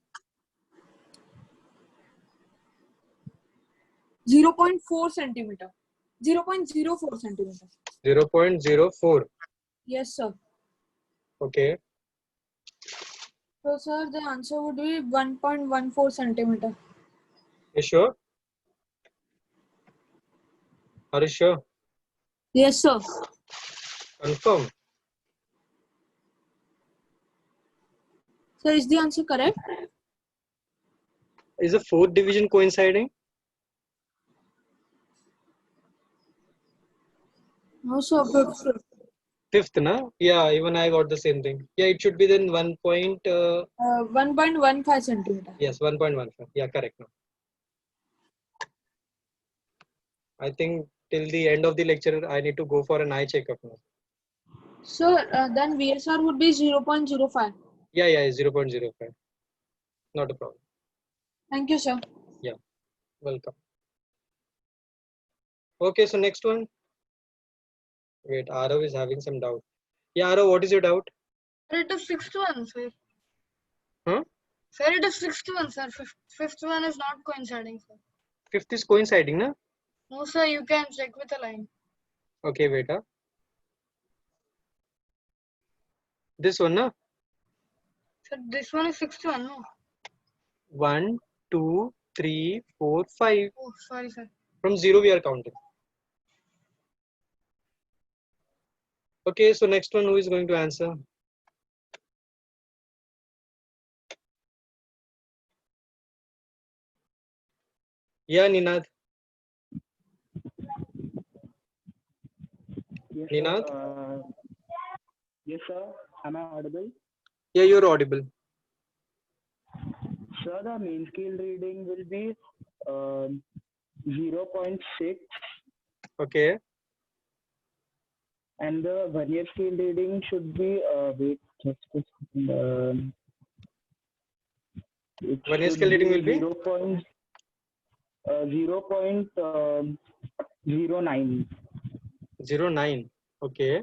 0.4 centimeter. 0.04 centimeter. 0.04. Yes, sir. Okay. So, sir, the answer would be 1.14 centimeter. You sure? Are you sure? Yes, sir. Confirm. So, is the answer correct? Is the fourth division coinciding? No, sir. Fifth, na? Yeah, even I got the same thing. Yeah, it should be then 1.15 centimeter. yes, 1.15. Yeah, correct now. I think till the end of the lecture, I need to go for an eye checkup now. So then VSR would be 0.05. Yeah, 0.05. Not a problem. Thank you, sir. Yeah, welcome. Okay, so next one. Wait, Arav is having some doubt. Yeah, Arav, what is your doubt? It is sixth one, sir. Huh? Sir, it is sixth one, sir. Fifth one is not coinciding, sir. Fifth is coinciding, na? No, sir, you can check with a line. Okay, wait. This one, na? Sir, this one is sixth one, no? 1, 2, 3, 4, 5. Oh, sorry, sir. From 0 we are counting. Okay, so next one, who is going to answer? Yeah, Ninad. Yes, Ninad? sir. Yes, sir. Am I audible? Yeah, you're audible. Sir, the mean scale reading will be 0.6 Okay. and the vernier scale reading should be wait just a second. Vernier scale reading will be 0.09. 0.9. Okay.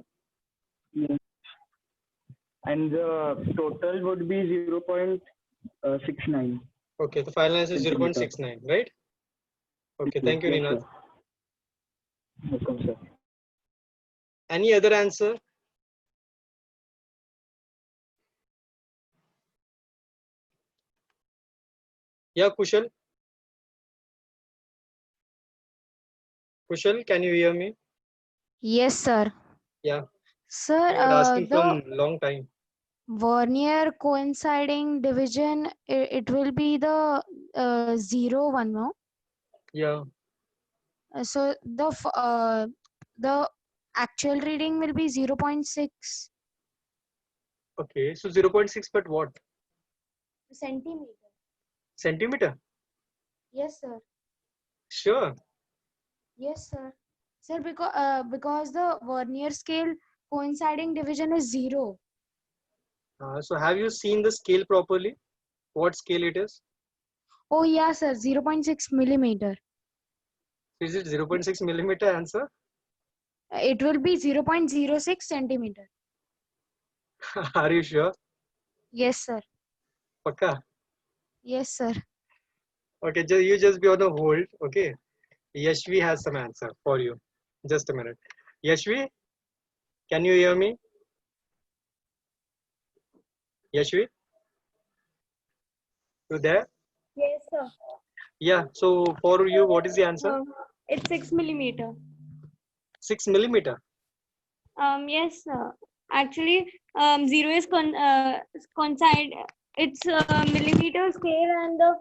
Yes. And the total would be 0.69. Okay, the final answer is 0.69, right? Okay, thank you, Yes, Ninad. sir. Welcome, sir. Any other answer? Yeah, Kushal. Kushal, can you hear me? Yes, sir. Yeah. Sir, I was asking the from long time. Vernier coinciding division, it will be the 0 1, no? Yeah. So the actual reading will be 0.6 Okay, so 0.6, but what? centimeter. Centimeter? Yes, sir. Sure. Yes, sir. Sir, because the Vernier scale coinciding division is 0. So have you seen the scale properly? What scale it is? Oh, yeah, sir. 0.6 millimeter. Is it 0.6 millimeter answer? It will be 0.06 centimeter. Are you sure? Yes, sir. Pakka? Yes, sir. Okay, you just be on a hold. Okay. Yashvi has some answer for you. Just a minute. Yashvi, can you hear me? Yashvi? You there? Yes, sir. Yeah. So for you, what is the answer? It's 6 millimeter. 6 millimeter. Yes, sir. Actually, 0 is coincide. It's millimeter scale, and the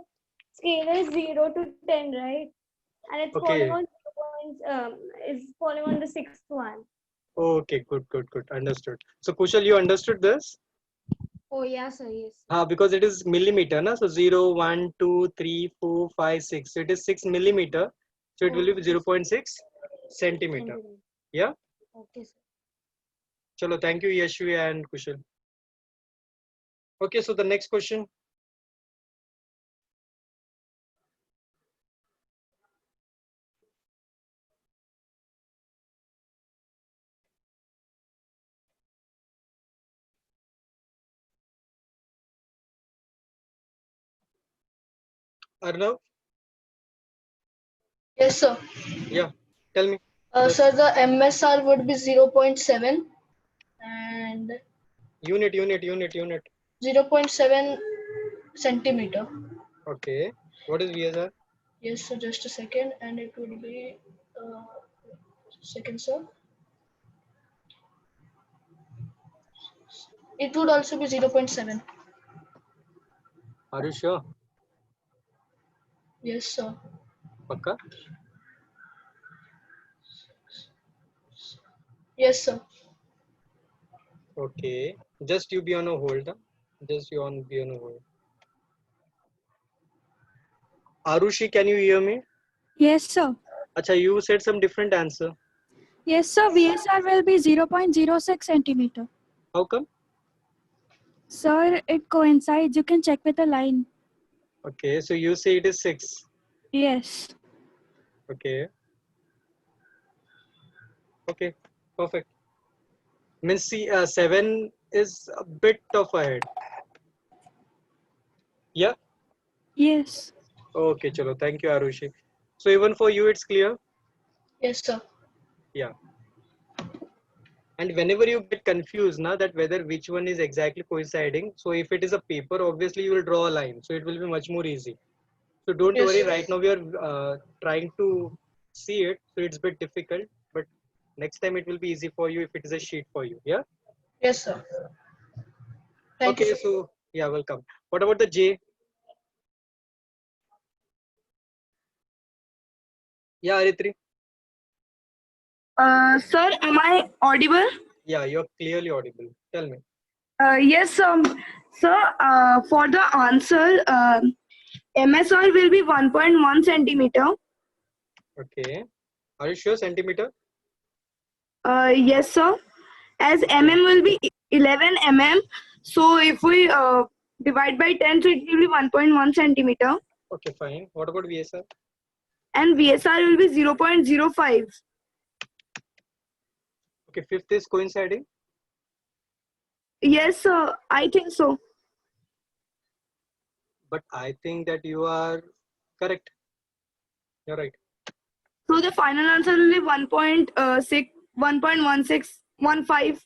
scale is 0 to 10, right? And it's Okay. falling on is falling on the sixth one. Okay, good. Understood. So Kushal, you understood this? Oh, yeah, sir. Yes. Because it is millimeter, na? So 0, 1, 2, 3, 4, 5, 6. So it is 6 millimeter. So it will be 0.6 centimeter. Yeah? Okay, sir. Chalo, thank you, Yashvi and Kushal. Okay, so the next question. Arnav? Yes, sir. Yeah, tell me. Sir, the MSR would be 0.7 and Unit. 0.7 centimeter. Okay. What is VSR? Yes, sir. Just a second, and it would be second, sir. It would also be 0.7. Are you sure? Yes, sir. Pakka? Yes, sir. Okay. Just you be on a hold. Huh? Just you be on a hold. Arushi, can you hear me? Yes, sir. Acha, you said some different answer. Yes, sir. VSR will be 0.06 centimeter. How come? Sir, it coincides. You can check with the line. Okay, so you say it is 6. Yes. Okay. Okay, perfect. Means see, 7 is a bit of ahead. Yeah? Yes. Okay, chalo. Thank you, Arushi. So even for you, it's clear? Yes, sir. Yeah. And whenever you get confused now that whether which one is exactly coinciding, so if it is a paper, obviously you will draw a line. So it will be much more easy. So don't Yes, worry, sir. right now we are trying to see it. So it's a bit difficult, but next time it will be easy for you if it is a sheet for you. Yeah? Yes, sir. Thank Okay, you, sir. so yeah, welcome. What about the J? Yeah, Aritri. Sir, am I audible? Yeah, you're clearly audible. Tell me. Yes, sir, for the answer, MSR will be 1.1 centimeter. Okay. Are you sure centimeter? Yes, sir. As mm will be 11 mm. So if we divide by 10, so it will be 1.1 centimeter. Okay, fine. What about VSR? And VSR will be 0.05. Okay, fifth is coinciding. Yes, sir. I think so. But I think that you are correct. You're right. So the final answer will be 1.6, 1.1615.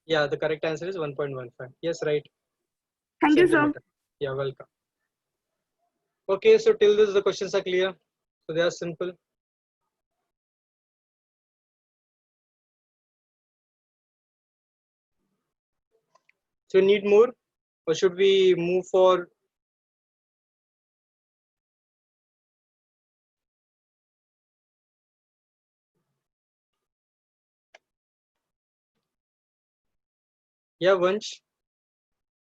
Yeah, the correct answer is 1.15. Yes, right. Thank you, sir. Centimeter. Yeah, welcome. Okay, so till this the questions are clear. So they are simple. So you need more, or should we move for? Yeah, Vansh.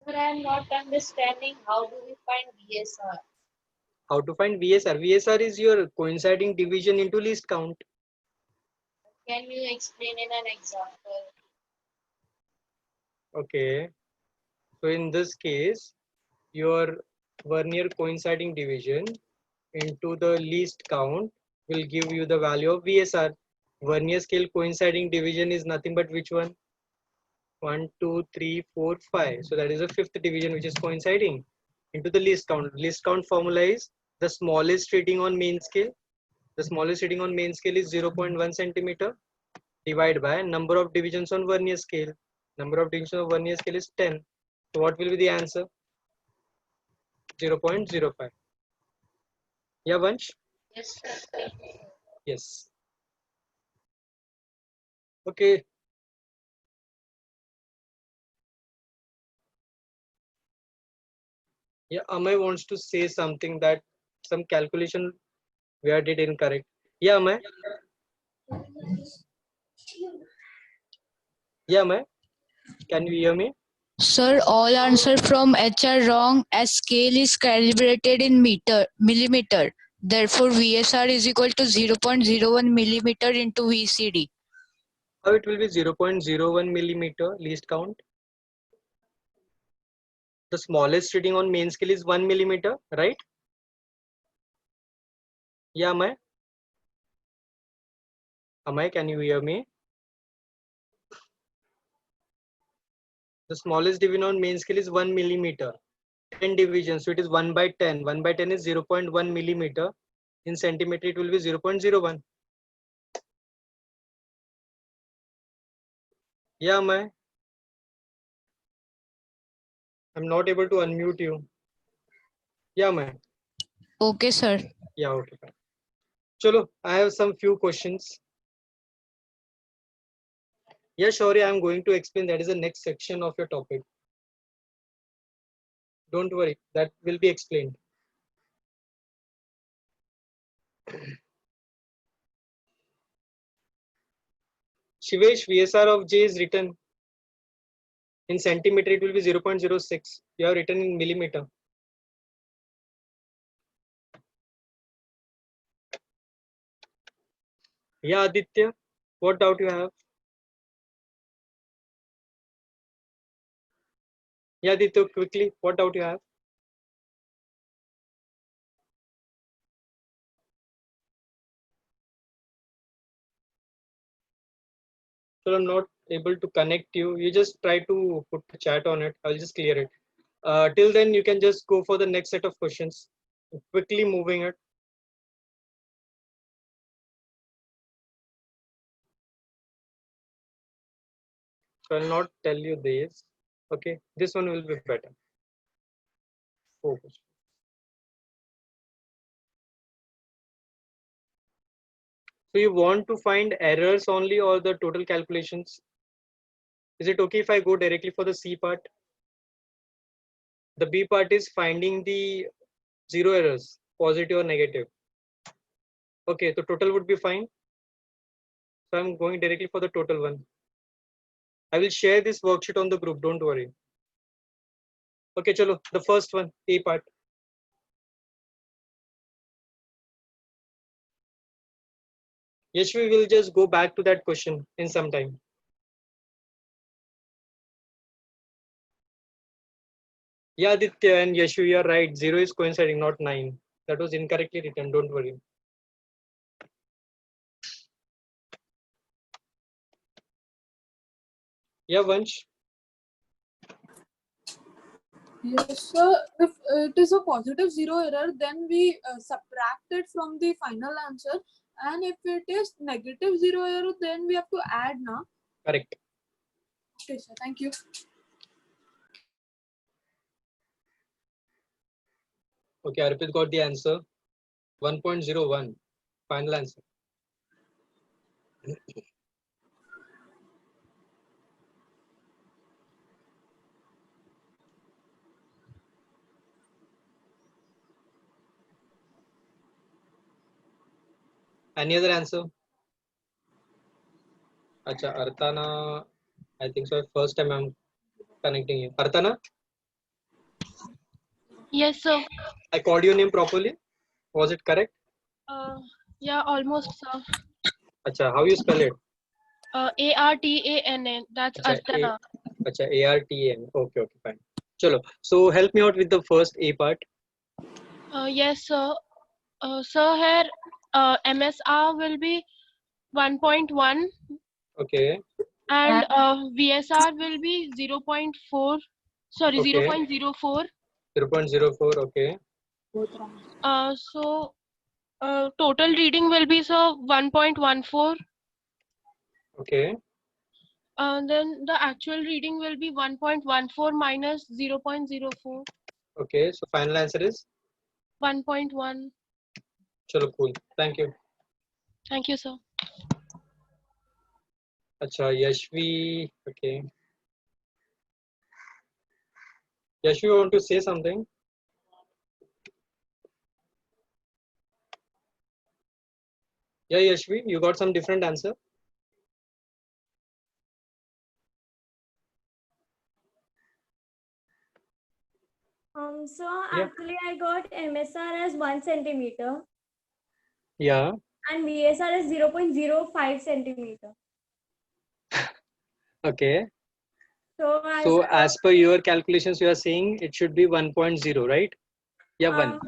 But I am not understanding how do we find VSR? How to find VSR? VSR is your coinciding division into least count. Can you explain in an example? Okay. So in this case, your Vernier coinciding division into the least count will give you the value of VSR. Vernier scale coinciding division is nothing but which one? 1, 2, 3, 4, 5. So that is the fifth division which is coinciding into the least count. Least count formula is the smallest reading on main scale. The smallest reading on main scale is 0.1 centimeter divided by number of divisions on Vernier scale. Number of divisions of Vernier scale is 10. So what will be the answer? 0.05. Yeah, Vansh? Yes, sir. Yes. Okay. Yeah, Amay wants to say something that some calculation we are did incorrect. Yeah, Amay? Yeah, Amay? Can you hear me? Sir, all answer from H are wrong as scale is calibrated in millimeter. Therefore, VSR is equal to 0.01 millimeter into VCD. How it will be 0.01 millimeter least count? The smallest reading on main scale is 1 millimeter, right? Yeah, Amay? Amay, can you hear me? The smallest division on main scale is 1 millimeter. 10 divisions, so it is 1 by 10. 1 by 10 is 0.1 millimeter. In centimeter, it will be 0.01. Yeah, Amay? I'm not able to unmute you. Yeah, Amay? Okay, sir. Yeah, okay. Fine. Chalo, I have some few questions. Yeah, Shaurya, I'm going to explain. That is the next section of your topic. Don't worry, that will be explained. Shivesh, VSR of J is written in centimeter, it will be 0.06. You have written in millimeter. Yeah, Aditya, what doubt you have? Yeah, Aditya, quickly, what doubt you have? So I'm not able to connect you. You just try to put the chat on it. I'll just clear it. Till then, you can just go for the next set of questions. Quickly moving it. So I'll not tell you this. Okay, this one will be better. Focus. So you want to find errors only or the total calculations? Is it okay if I go directly for the C part? The B part is finding the zero errors, positive or negative. Okay, so total would be fine. So I'm going directly for the total one. I will share this worksheet on the group, don't worry. Okay, chalo, the first one, A part. Yes, we will just go back to that question in some time. Yeah, Aditya and Yashu, you are right. 0 is coinciding, not 9. That was incorrectly written, don't worry. Yeah, Vansh. Yes, sir. If it is a positive zero error, then we subtract it from the final answer. And if it is negative zero error, then we have to add now. Correct. Okay, sir. Thank you. Okay, Arpit got the answer. 1.01. Final answer. Any other answer? Acha, Artana. I think so. First time I'm connecting you. Artana, Yes, sir. I called your name properly. Was it correct? Yeah, almost, sir. Acha, how you spell it? Artana. That's Acha, Artana. Acha, ARTN. Okay, okay, fine. Chalo. So help me out with the first A part. Yes, sir. Sir, here MSR will be 1.1 Okay. and VSR will be 0.4. Sorry, Okay. 0.04. 0.04. Okay. So total reading will be, sir, 1.14. Okay. Then the actual reading will be 1.14 minus 0.04. Okay. So final answer is 1.1. chalo, cool. Thank you. Thank you, sir. Acha, Yashvi. Okay. Yashvi, you want to say something? Yeah, Yashvi, you got some different answer. So Yeah. actually I got MSR as 1 centimeter Yeah. and VSR as 0.05 centimeter. Okay. So So as per your calculations, you are saying it should be 1.0, right? Yeah, 1.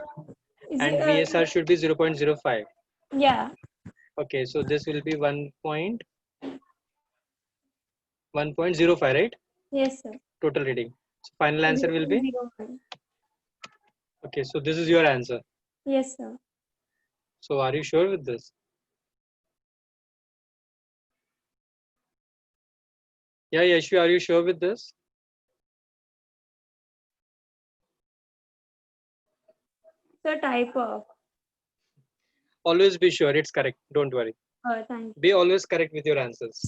And VSR should be 0.05. Yeah. Okay, so this will be 1.05, right? Yes, sir. Total reading. So final answer will be? 0.01. Okay, so this is your answer. Yes, sir. So are you sure with this? Yeah, Yashvi, are you sure with this? So type of. Always be sure it's correct. Don't worry. Thank you. Be always correct with your answers.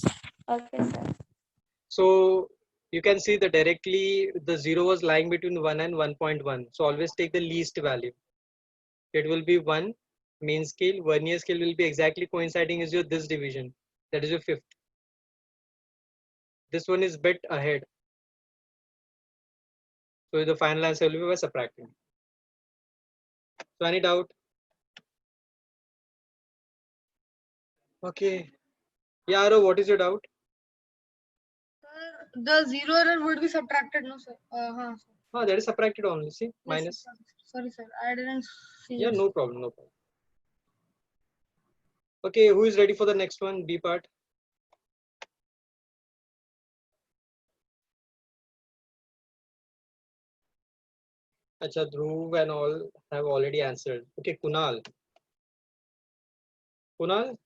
Okay, sir. So you can see that directly the 0 was lying between 1 and 1.1. So always take the least value. It will be 1. Main scale, vernier scale will be exactly coinciding is your this division. That is your 5th. This one is bit ahead. So the final answer will be by subtracting. So any doubt? Okay. Yeah, Arav, what is your doubt? The zero error would be subtracted, no, sir? Ah, that is subtracted only. See, Yes, minus. sorry, sir. I didn't see Yeah, it. no problem, no problem. Okay, who is ready for the next one? B part. Acha, Dhruv and all have already answered. Okay, Kunal. Kunal,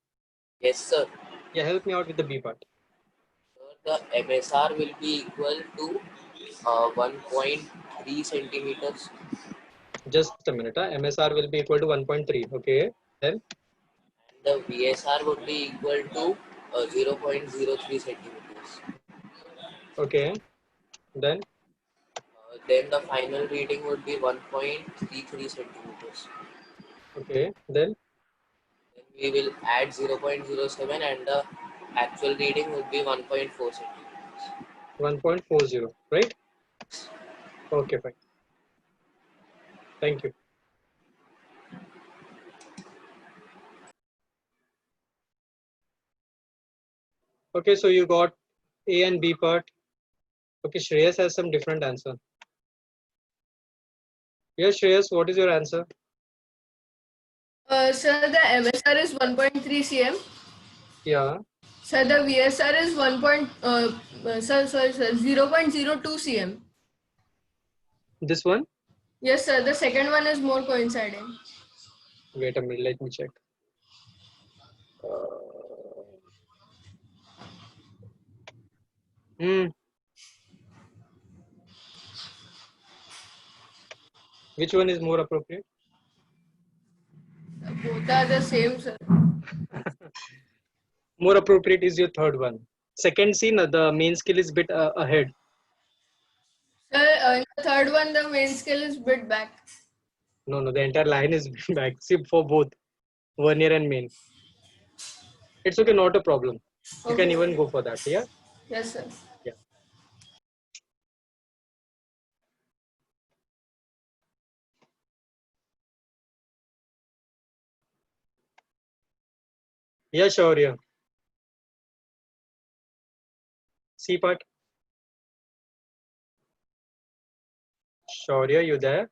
Yes, sir. yeah, help me out with the B part. The MSR will be equal to 1.3 centimeters. Just a minute. MSR will be equal to 1.3. Okay, then The VSR would be equal to 0.03 centimeters. okay, then Then the final reading would be 1.33 centimeters. okay, then Then we will add 0.07 and the actual reading would be 1.4 centimeters. 1.40, right? Okay, fine. Thank you. Okay, so you got A and B part. Okay, Shreyas has some different answer. Yes, Shreyas, what is your answer? Sir, the MSR is 1.3 cm. Yeah, Sir, the VSR is 0.02 cm. this one. Yes, sir. The second one is more coinciding. Wait a minute, let me check. Which one is more appropriate? Both are the same, sir. More appropriate is your third one. Second scene, the main scale is bit ahead. Sir, in the third one, the main scale is bit back. No, the entire line is back. See, for both vernier and main. It's okay, not a problem. You can Okay. even go for that. Yeah. Yes, sir. Yeah. Yeah, sure. Yeah. C part. Shaurya, you there?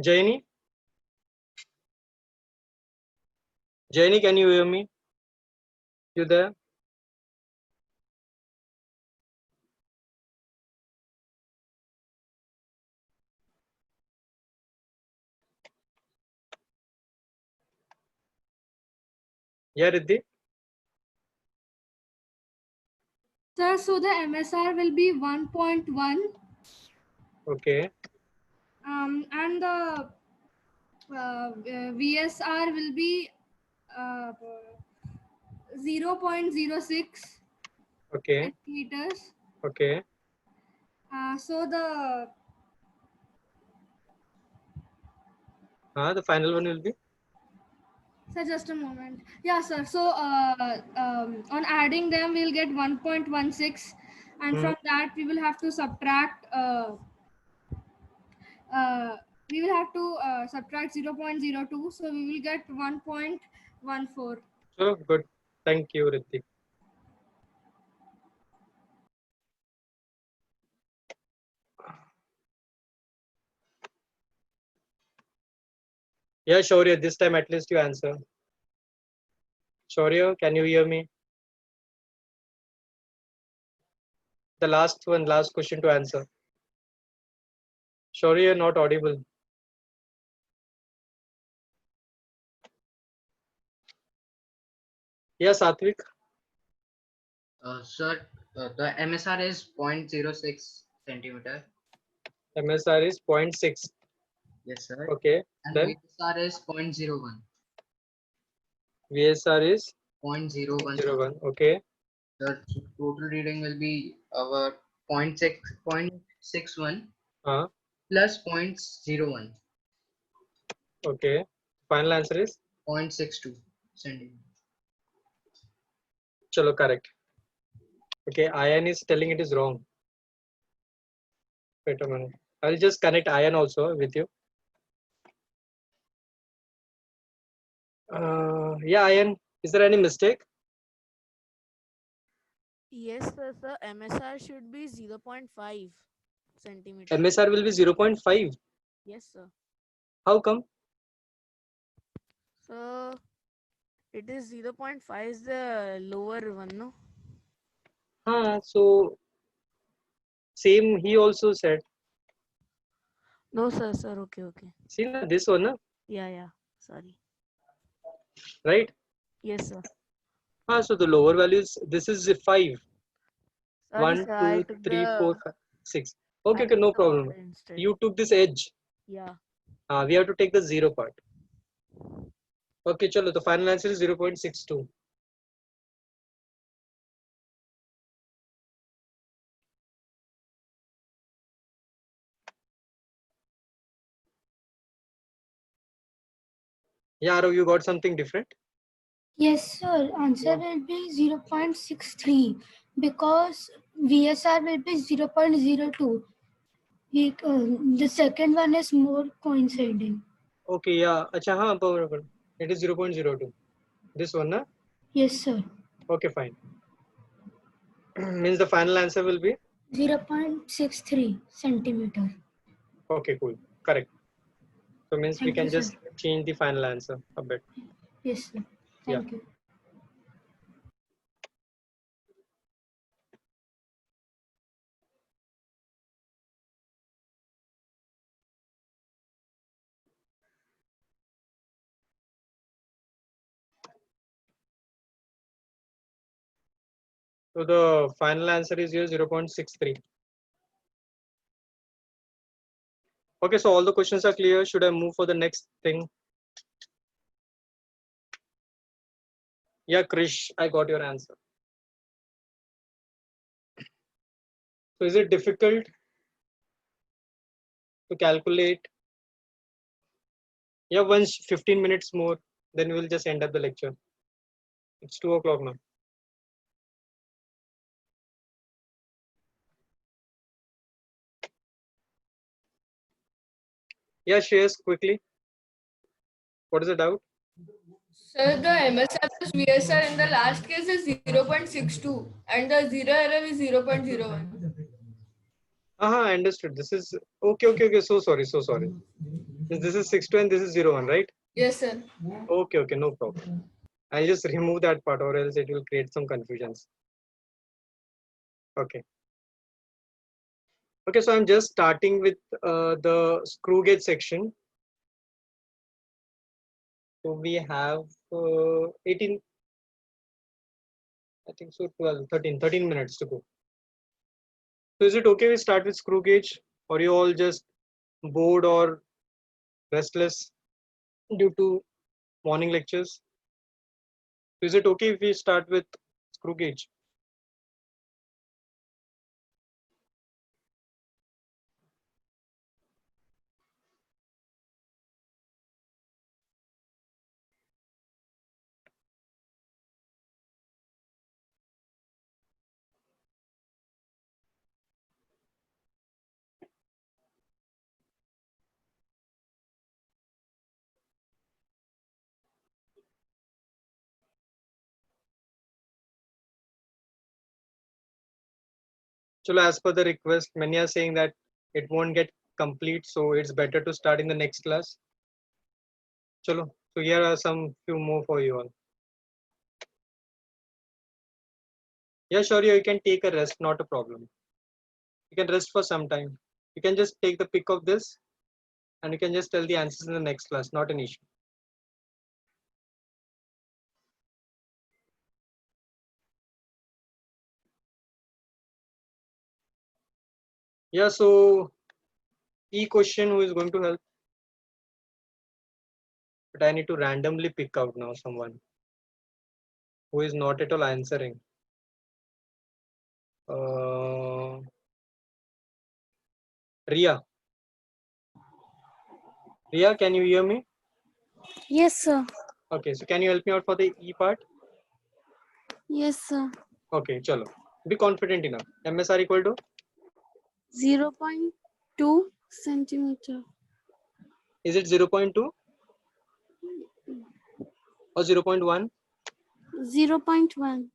Jaini? Jaini, can you hear me? You there? Yeah, Riddhi? Sir, so the MSR will be 1.1 Okay. and the VSR will be 0.06 Okay. meters. Okay. So the The final one will be? sir, just a moment. Yeah, sir. So on adding them, we'll get 1.16, and from that we will have to subtract. We will have to subtract 0.02, so we will get 1.14. So good. Thank you, Riddhi. Yeah, Shaurya, this time at least you answer. Shaurya, can you hear me? The last question to answer. Shaurya, you're not audible. Yeah, Satvik. Sir, the MSR is 0.06 centimeter. MSR is 0.6. Yes, sir. Okay. And Then VSR is 0.01. VSR is 0.01. 0.01. Okay. The total reading will be our 0.61. plus 0.01. Okay. Final answer is 0.62 centimeter. chalo correct. Okay, Ayan is telling it is wrong. Wait a minute. I'll just connect Ayan also with you. Yeah, Ayan, is there any mistake? Yes, sir. MSR should be 0.5 centimeter. MSR will be 0.5. Yes, sir. How come? So it is 0.5 is the lower one, no? So same he also said. No, sir. Okay. See na, this one, na? Yeah. Sorry. Right? Yes, sir. So the lower values, this is 5. Sorry, 1, sir. I 2, took 3, the 4, 5, 6. I Okay, took no the problem. order instead. You took this edge. Yeah. We have to take the 0 part. Okay, chalo, the final answer is 0.62. Yeah, Arav, you got something different? Yes, sir. Answer will be 0.63 because VSR will be 0.02. The second one is more coinciding. Okay, yeah. Acha, haan, it is 0.02. This one, na? Yes, sir. Okay, fine. Means the final answer will be? 0.63 centimeter. Okay, cool. Correct. So means we Thank can you, sir. just change the final answer a bit. Yes, sir. Yeah. Thank you. So the final answer is here 0.63. Okay, so all the questions are clear. Should I move for the next thing? Yeah, Krish, I got your answer. So is it difficult to calculate? Yeah, once 15 minutes more, then we'll just end up the lecture. It's 2 o'clock now. Yeah, Shreyas, quickly. What is the doubt? Sir, the MSR plus VSR in the last case is 0.62 and the zero error is 0.01. I understood. This is okay. So sorry. This is 62 and this is 01, right? Yes, sir. Okay, no problem. I'll just remove that part or else it will create some confusions. Okay, so I'm just starting with the screw gauge section. So we have 18, I think so 12, 13 minutes to go. So is it okay we start with screw gauge, or you all just bored or restless due to morning lectures? So is it okay if we start with screw gauge? So as per the request, many are saying that it won't get complete, so it's better to start in the next class. Chalo, so here are some few more for you all. Yeah, sure, you can take a rest, not a problem. You can rest for some time. You can just take the pick of this and you can just tell the answers in the next class, not an issue. Yeah, so question who is going to help? But I need to randomly pick out now someone who is not at all answering. Ria. Priya, can you hear me? Yes, sir. Okay, so can you help me out for the E part? Yes, sir. Okay, chalo. Be confident enough. MSR equal to 0.2 centimeter. is it 0.2 or 0.1? 0.1.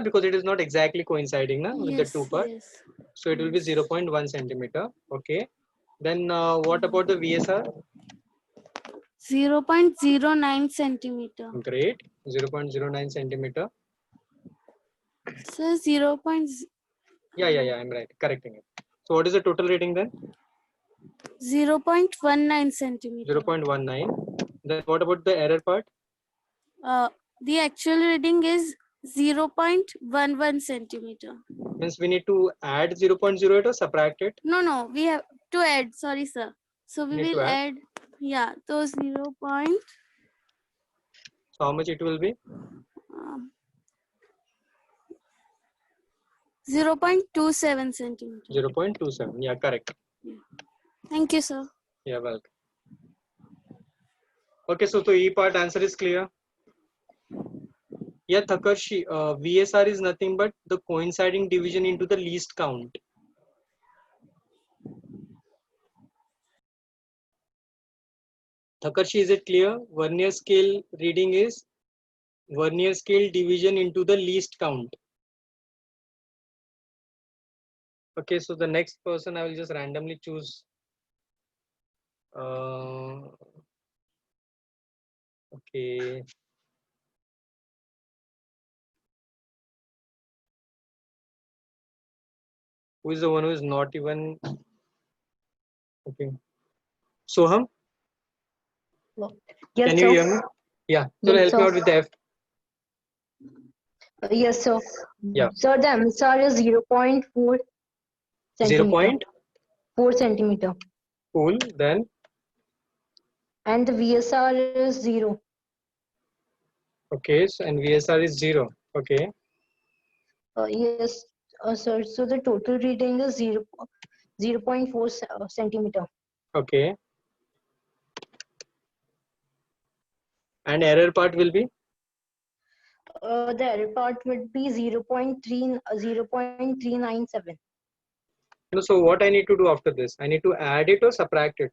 Because it is not exactly coinciding na, with the Yes, two part. yes. So it will be 0.1 centimeter. Okay. Then what about the VSR? 0.09 centimeter. Great. 0.09 centimeter. So 0. Yeah, I'm right. Correcting it. So what is the total reading then? 0.19 centimeter. 0.19. Then what about the error part? The actual reading is 0.11 centimeter. Means we need to add 0.08 or subtract it. No, we have to add. Sorry, sir. So we Need to will add. add. Yeah, those 0. So how much it will be? 0.27 centimeter. 0.27. Yeah, correct. Thank you, sir. Yeah, welcome. Okay, so the E part answer is clear. Yeah, Thakarshi, VSR is nothing but the coinciding division into the least count. Thakarshi, is it clear? Vernier scale reading is vernier scale division into the least count. Okay, so the next person I will just randomly choose. Okay. Who is the one who is not even? Okay. Soham? Yes, Can you sir. hear me? Yeah. So Yes, help me sir. out with the F. Yes, sir. Yeah. So the MSR is 0.4 centimeter. 4 centimeter. Cool. Then And the VSR is 0. okay. So and VSR is 0. Okay. Yes, sir. So the total reading is 0.4 centimeter. Okay. And error part will be? The error part would be 0.397. No, so what I need to do after this? I need to add it or subtract it?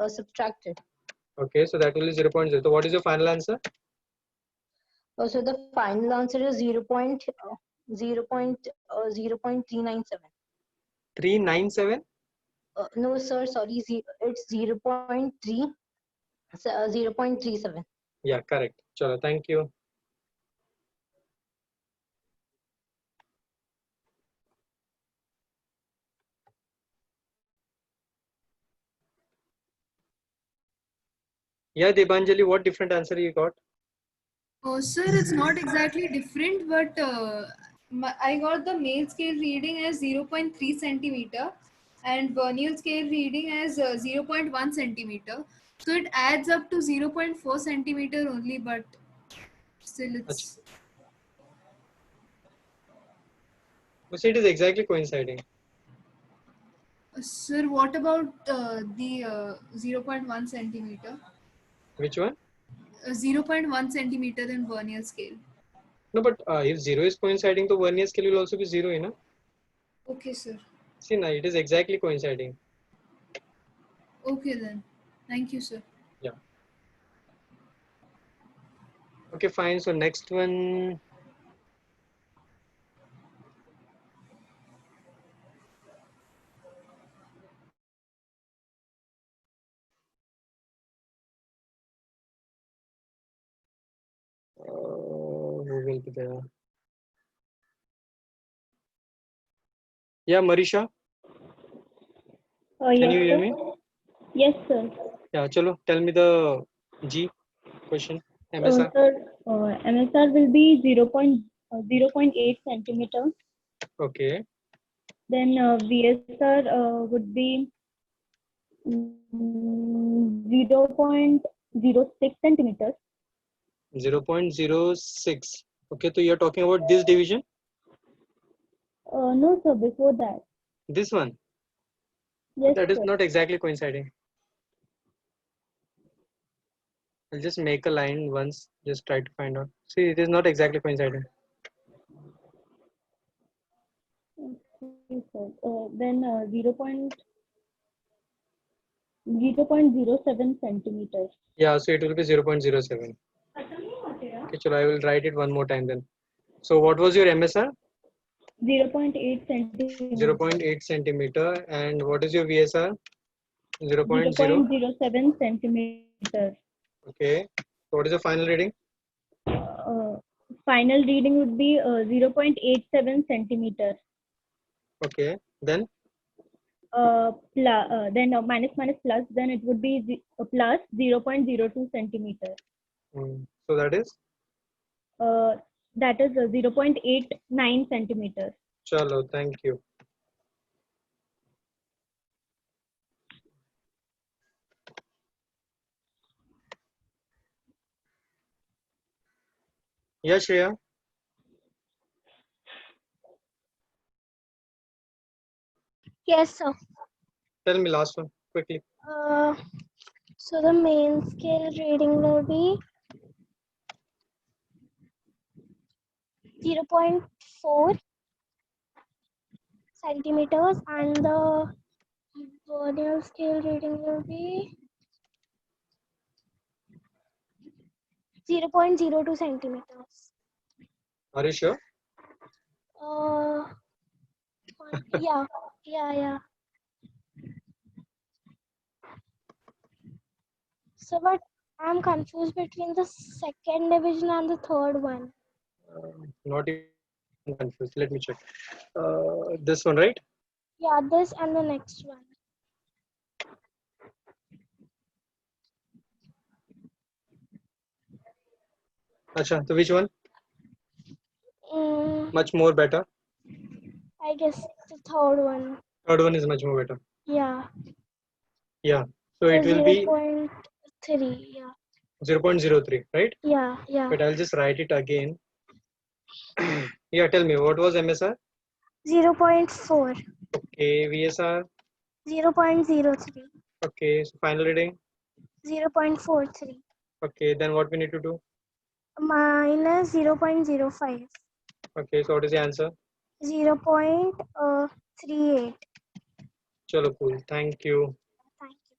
Subtracted. Okay, so that will be 0.0. So what is your final answer? So the final answer is 0.397. 397? No, sir. Sorry, it's 0.37. Yeah, correct. Chalo, thank you. Yeah, Debanjali, what different answer you got? Oh, sir, it's not exactly different, but I got the male scale reading as 0.3 centimeter and vernal scale reading as 0.1 centimeter. So it adds up to 0.4 centimeter only, but still it's... So it is exactly coinciding. Sir, what about the 0.1 centimeter? Which one? 0.1 centimeter in vernal scale. No, but if 0 is coinciding, the vernier scale will also be 0, you know? Okay, sir. See, now it is exactly coinciding. Okay then. Thank you, sir. Yeah. Okay, fine. So next one. Who will be there? Yeah, Marisha. Can Yes, you hear sir. me? Yes, sir. Yeah, chalo. Tell me the G question. MSR. Sir, MSR will be 0.8 centimeter. Okay. Then VSR would be 0.06 centimeters. 0.06. Okay, so you're talking about this division? No, sir, before that. This one? Yes, That is sir. not exactly coinciding. I'll just make a line once, just try to find out. See, it is not exactly coinciding. Okay, sir. Then 0.07 centimeters. Yeah, so it will be 0.07. Okay, chalo, I will write it one more time then. So what was your MSR? 0.8 centimeters. 0.8 centimeter. And what is your VSR? 0.0. 0.07 centimeters. Okay. So what is the final reading? Final reading would be 0.87 centimeters. Okay. Then? Then minus plus, then it would be plus 0.02 centimeters. So that is? That is 0.89 centimeters. Chalo, thank you. Yeah, Shreya. Yes, sir. Tell me last one quickly. So the main scale reading will be 0.4 centimeters and the vernier scale reading will be 0.02 centimeters. Are you sure? Yeah. So, but I'm confused between the second division and the third one. Not even confused. Let me check. This one, right? Yeah, this and the next one. Acha, so which one? Mm, Much more better. I guess the third one. Third one is much more better. Yeah. Yeah. So it will be 0.3. Yeah. 0.03, right? Yeah. But I'll just write it again. Yeah, tell me, what was MSR? 0.4. Okay, VSR. 0.03. Okay, so final reading. 0.43. Okay, then what we need to do? Minus 0.05. Okay, so what is the answer? 0.38. Chalo, cool. Thank you. Thank you.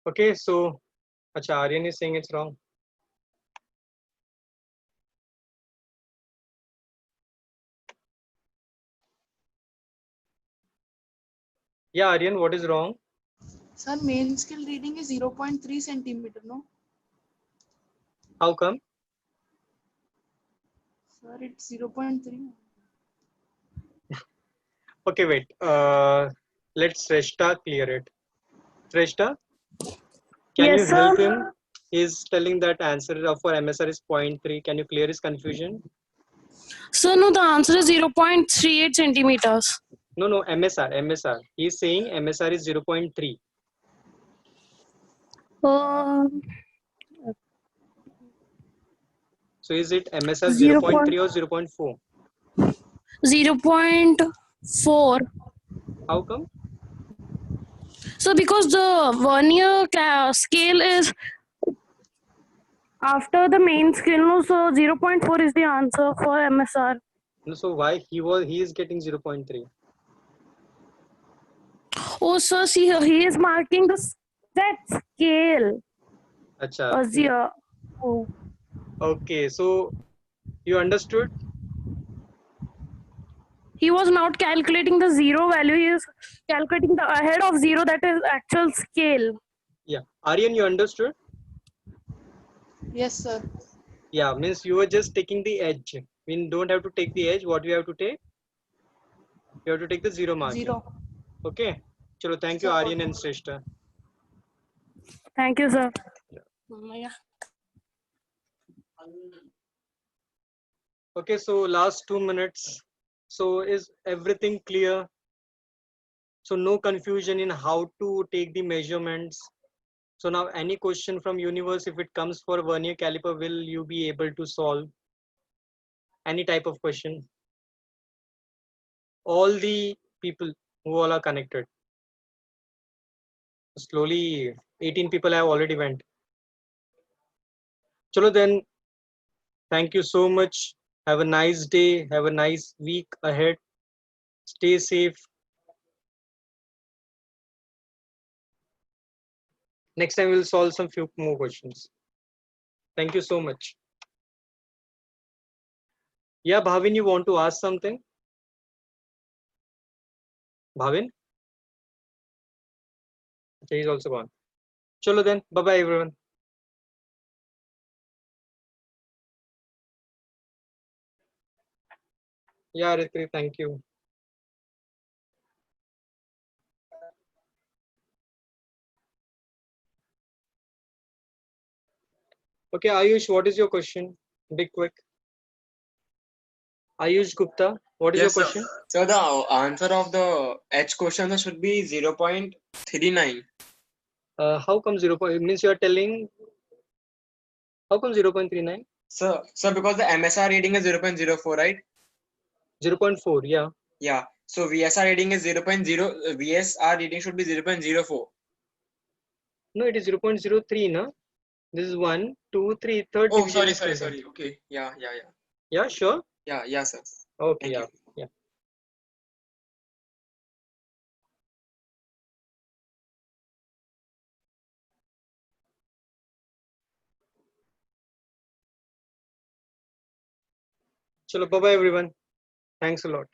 Okay, so Acha, Aryan is saying it's wrong. Yeah, Aryan, what is wrong? Sir, main scale reading is 0.3 centimeter, no? How come? Sir, it's 0.3. Okay, wait. Let Shrestha clear it. Shrestha, can you Yes, help sir. him? He's telling that answer for MSR is 0.3. Can you clear his confusion? So no, the answer is 0.38 centimeters. No, MSR. He's saying MSR is 0.3. So is it MSR 0.3 or 0.4? 0.4. How come? So because the vernier scale is after the main scale, no, so 0.4 is the answer for MSR. No, so why he is getting 0.3? Oh, sir, see here, he is marking the set scale. Acha. Oh. Okay, so you understood? He was not calculating the zero value, he is calculating the ahead of zero, that is actual scale. Yeah. Aryan, you understood? Yes, sir. Yeah, means you were just taking the edge. We don't have to take the edge. What we have to take? You have to take the zero mark. Zero. Okay. Chalo, thank you, Aryan and Shrestha. Thank you, sir. Yeah. Okay, so last 2 minutes. So is everything clear? So no confusion in how to take the measurements. So now any question from universe, if it comes for vernier caliper, will you be able to solve any type of question? All the people who all are connected. Slowly, 18 people have already went. Chalo then, thank you so much. Have a nice day. Have a nice week ahead. Stay safe. Next time we'll solve some few more questions. Thank you so much. Yeah, Bhavin, you want to ask something? Bhavin? Okay, he's also gone. Chalo then. Bye-bye, everyone. Yeah, Ritri, thank you. Okay, Ayush, what is your question? Be quick. Ayush Gupta, what is your Yes, sir. question? So the answer of the H question should be 0.39. How come 0. It means you are telling. How come 0.39? So because the MSR reading is 0.04, right? 0.4, yeah. Yeah. So VSR reading is 0.0. VSR reading should be 0.04. No, it is 0.03, na? This is 1, 2, 3, third Oh, division is sorry. present. Okay. Yeah. Yeah, sure. Yeah, sir. Okay, Thank you. yeah. Chalo, bye-bye, everyone. Thanks a lot.